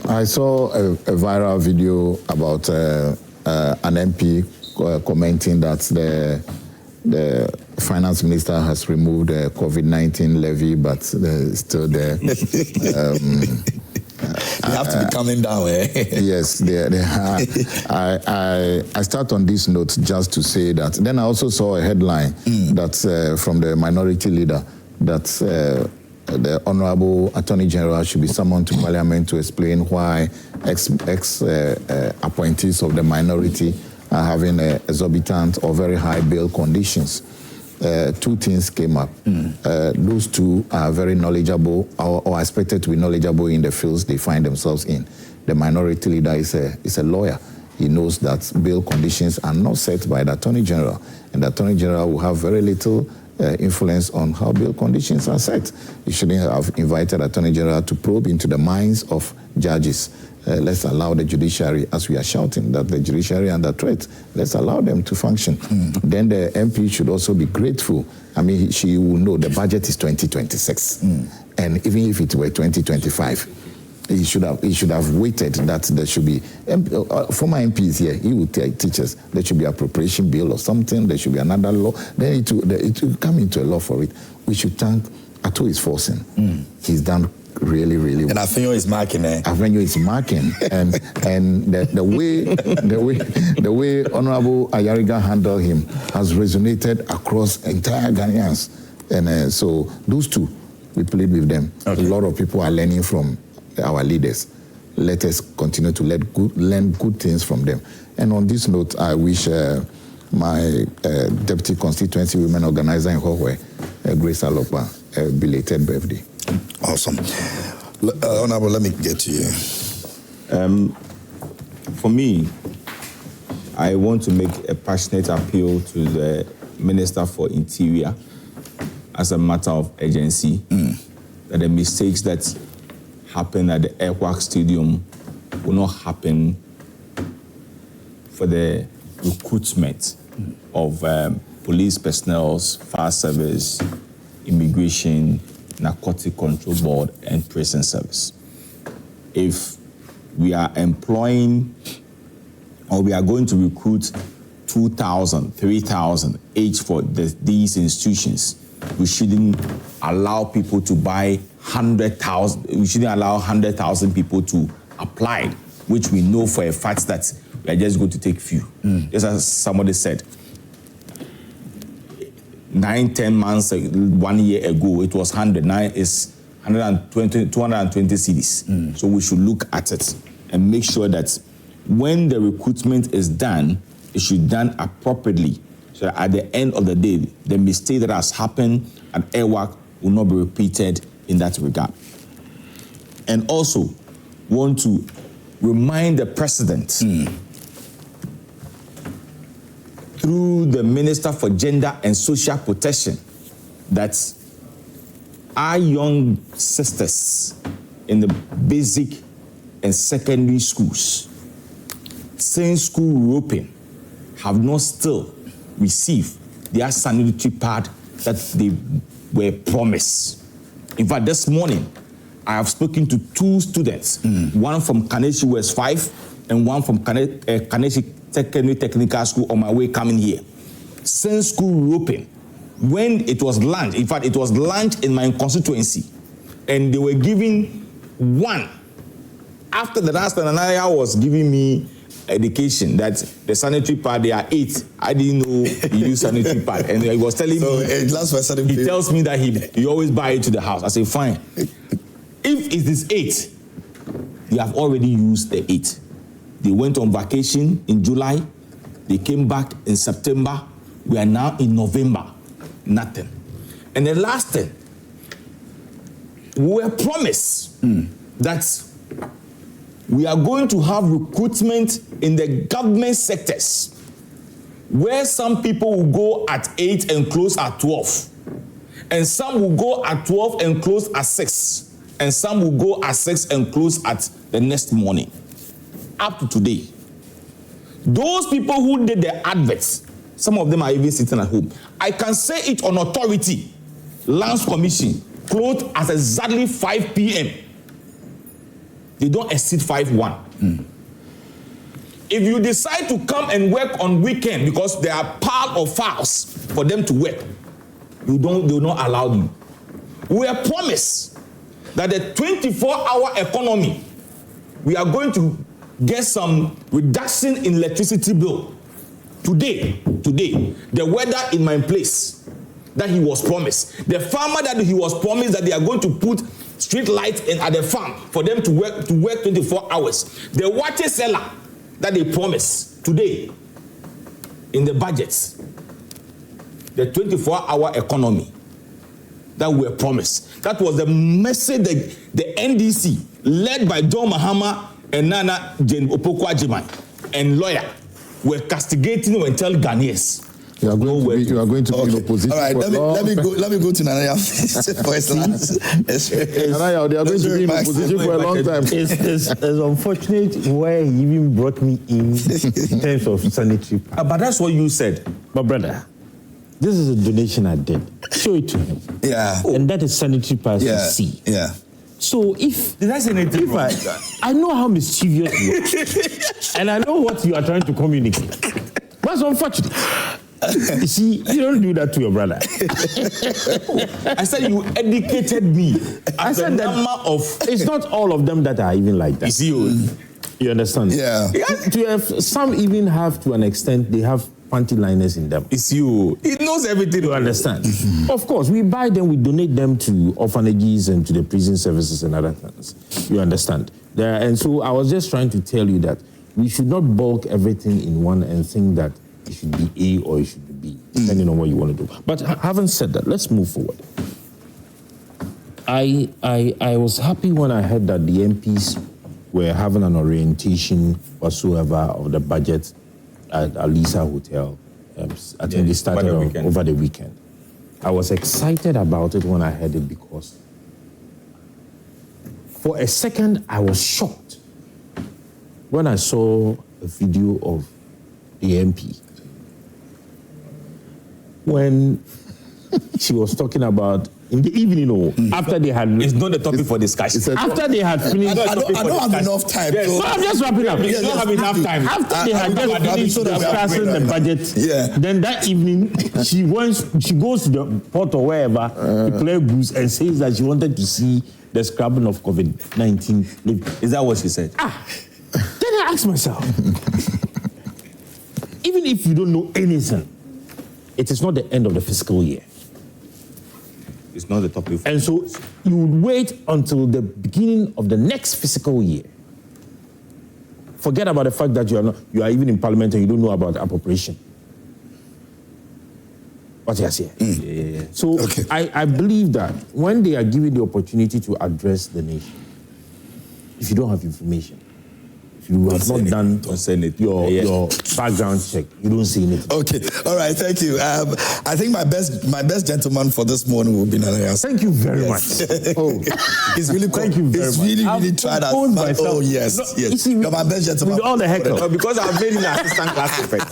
Speaker 3: I saw a viral video about an MP commenting that the finance minister has removed the COVID-19 levy, but it's still there.
Speaker 1: They have to be coming down, eh?
Speaker 3: Yes, they are. I start on this note just to say that. Then I also saw a headline that from the minority leader that the Honorable Attorney General should be summoned to Parliament to explain why appointees of the minority are having exorbitant or very high bail conditions. Two things came up. Those two are very knowledgeable or expected to be knowledgeable in the fields they find themselves in. The minority leader is a lawyer. He knows that bail conditions are not set by the Attorney General, and the Attorney General will have very little influence on how bail conditions are set. You shouldn't have invited the Attorney General to probe into the minds of judges. Let's allow the judiciary, as we are shouting that the judiciary are under threat, let's allow them to function. Then the MP should also be grateful. I mean, she will know the budget is 2026. And even if it were 2025, he should have waited that there should be, former MPs here, he would teach us there should be appropriation bill or something, there should be another law, then it will come into a law for it. We should thank Ato is forcing. He's done really, really well.
Speaker 1: And Afenyo is marking, eh?
Speaker 3: Afenyo is marking, and the way Honorable Ayariga handled him has resonated across entire Ghanaians, and so those two, we plead with them. Okay. A lot of people are learning from our leaders. Let us continue to learn good things from them. And on this note, I wish my Deputy Constituency Women Organizer in Hohwe, Grace Alopa, a belated birthday.
Speaker 1: Awesome. Honorable, let me get to you.
Speaker 2: For me, I want to make a passionate appeal to the Minister for Interior as a matter of urgency, that the mistakes that happened at the Airwork Stadium will not happen for the recruitment of police personnel, fire service, immigration, narcotic control board, and prison service. If we are employing or we are going to recruit 2,000, 3,000 each for these institutions, we shouldn't allow people to buy 100,000. We shouldn't allow 100,000 people to apply, which we know for a fact that we are just going to take few. Just as somebody said, 9-10 months, 1 year ago, it was 100. Now it's 220 cedis. So we should look at it and make sure that when the recruitment is done, it should be done appropriately so that at the end of the day, the mistake that has happened at Airwork will not be repeated in that regard. And also want to remind the president through the Minister for Gender and Social Protection that our young sisters in the basic and secondary schools, since school reopened, have not still received their sanitary pad that they were promised. In fact, this morning, I have spoken to 2 students, one from Kaneshi West 5 and one from Kaneshi Secondary Technical School on my way coming here. Since school reopened, when it was launched, in fact, it was launched in my constituency, and they were giving one. After the last Anaya was giving me education that the sanitary pad, there are 8. I didn't know he used sanitary pad. And he was telling me, he tells me that he always buy it to the house. I say, fine. If it is 8, you have already used the 8. They went on vacation in July. They came back in September. We are now in November. Nothing. And the last thing, we were promised that we are going to have recruitment in the government sectors where some people will go at 8 and close at 12. And some will go at 12 and close at 6. And some will go at 6 and close at the next morning. Up to today. Those people who did the adverts, some of them are even sitting at home. I can say it on authority. Lands Commission closed at exactly 5 p.m. They don't exceed 5:1. If you decide to come and work on weekend because there are pile of files for them to work, they will not allow you. We are promised that the 24-hour economy, we are going to get some reduction in electricity bill. Today, the weather in my place that he was promised, the farmer that he was promised that they are going to put street lights in at the farm for them to work 24 hours. The water seller that they promised today in the budgets, the 24-hour economy that we were promised. That was the message that the NDC, led by John Mahama and Nana Opoku-Agyemang and lawyer, were castigating and tell Ghanaians.
Speaker 3: You are going to be in opposition.
Speaker 1: All right, let me go to Nanaya for his last.
Speaker 3: Nanaya, they are going to be in opposition for a long time.
Speaker 4: It's unfortunate where he even brought me in terms of sanitary.
Speaker 2: But that's what you said.
Speaker 4: But brother, this is a donation I did. Show it to him.
Speaker 1: Yeah.
Speaker 4: And that is sanitary pads
Speaker 1: yeah.
Speaker 4: C.
Speaker 1: Yeah.
Speaker 4: So if
Speaker 2: did I say anything wrong?
Speaker 4: I know how mischievous you are, and I know what you are trying to communicate. That's unfortunate. You see, you don't do that to your brother.
Speaker 2: I said you educated me.
Speaker 4: I said that it's not all of them that are even like that.
Speaker 2: It's you.
Speaker 4: You understand?
Speaker 1: Yeah.
Speaker 4: Some even have, to an extent, they have panty liners in them.
Speaker 2: It's you. He knows everything.
Speaker 4: You understand? Of course, we buy them, we donate them to orphanages and to the prison services and other things. You understand? And so I was just trying to tell you that we should not bulk everything in one and think that it should be A or it should be B, depending on what you want to do. But having said that, let's move forward. I was happy when I heard that the MPs were having an orientation whatsoever of the budget at Alisa Hotel. I think they started over the weekend. I was excited about it when I heard it because for a second I was shocked when I saw a video of the MP when she was talking about in the evening, after they had...
Speaker 2: It's not the topic for discussion.
Speaker 4: After they had finished...
Speaker 1: I don't have enough time.
Speaker 2: Yes.
Speaker 1: So
Speaker 4: I'm just wrapping up.
Speaker 2: You don't have enough time.
Speaker 4: After they had just finished discussing the budget, then that evening, she goes to the port or wherever to play goose and says that she wanted to see the scrapping of COVID-19.
Speaker 2: Is that what she said?
Speaker 4: Then I asked myself, even if you don't know anything, it is not the end of the fiscal year.
Speaker 2: It's not the topic.
Speaker 4: And so you would wait until the beginning of the next fiscal year. Forget about the fact that you are even in parliament and you don't know about appropriation. What you say? Yeah. So I believe that when they are given the opportunity to address the nation, if you don't have information, if you have not done your background check, you don't see anything.
Speaker 1: Okay, all right, thank you. I think my best gentleman for this morning will be Nana.
Speaker 4: Thank you very much.
Speaker 1: Oh, he's really
Speaker 4: thank you very much.
Speaker 1: He's really tried us. Oh yes, yes.
Speaker 4: You see,
Speaker 1: You're my best gentleman.
Speaker 4: With all the heckle.
Speaker 2: Because I've made him an assistant class prefect.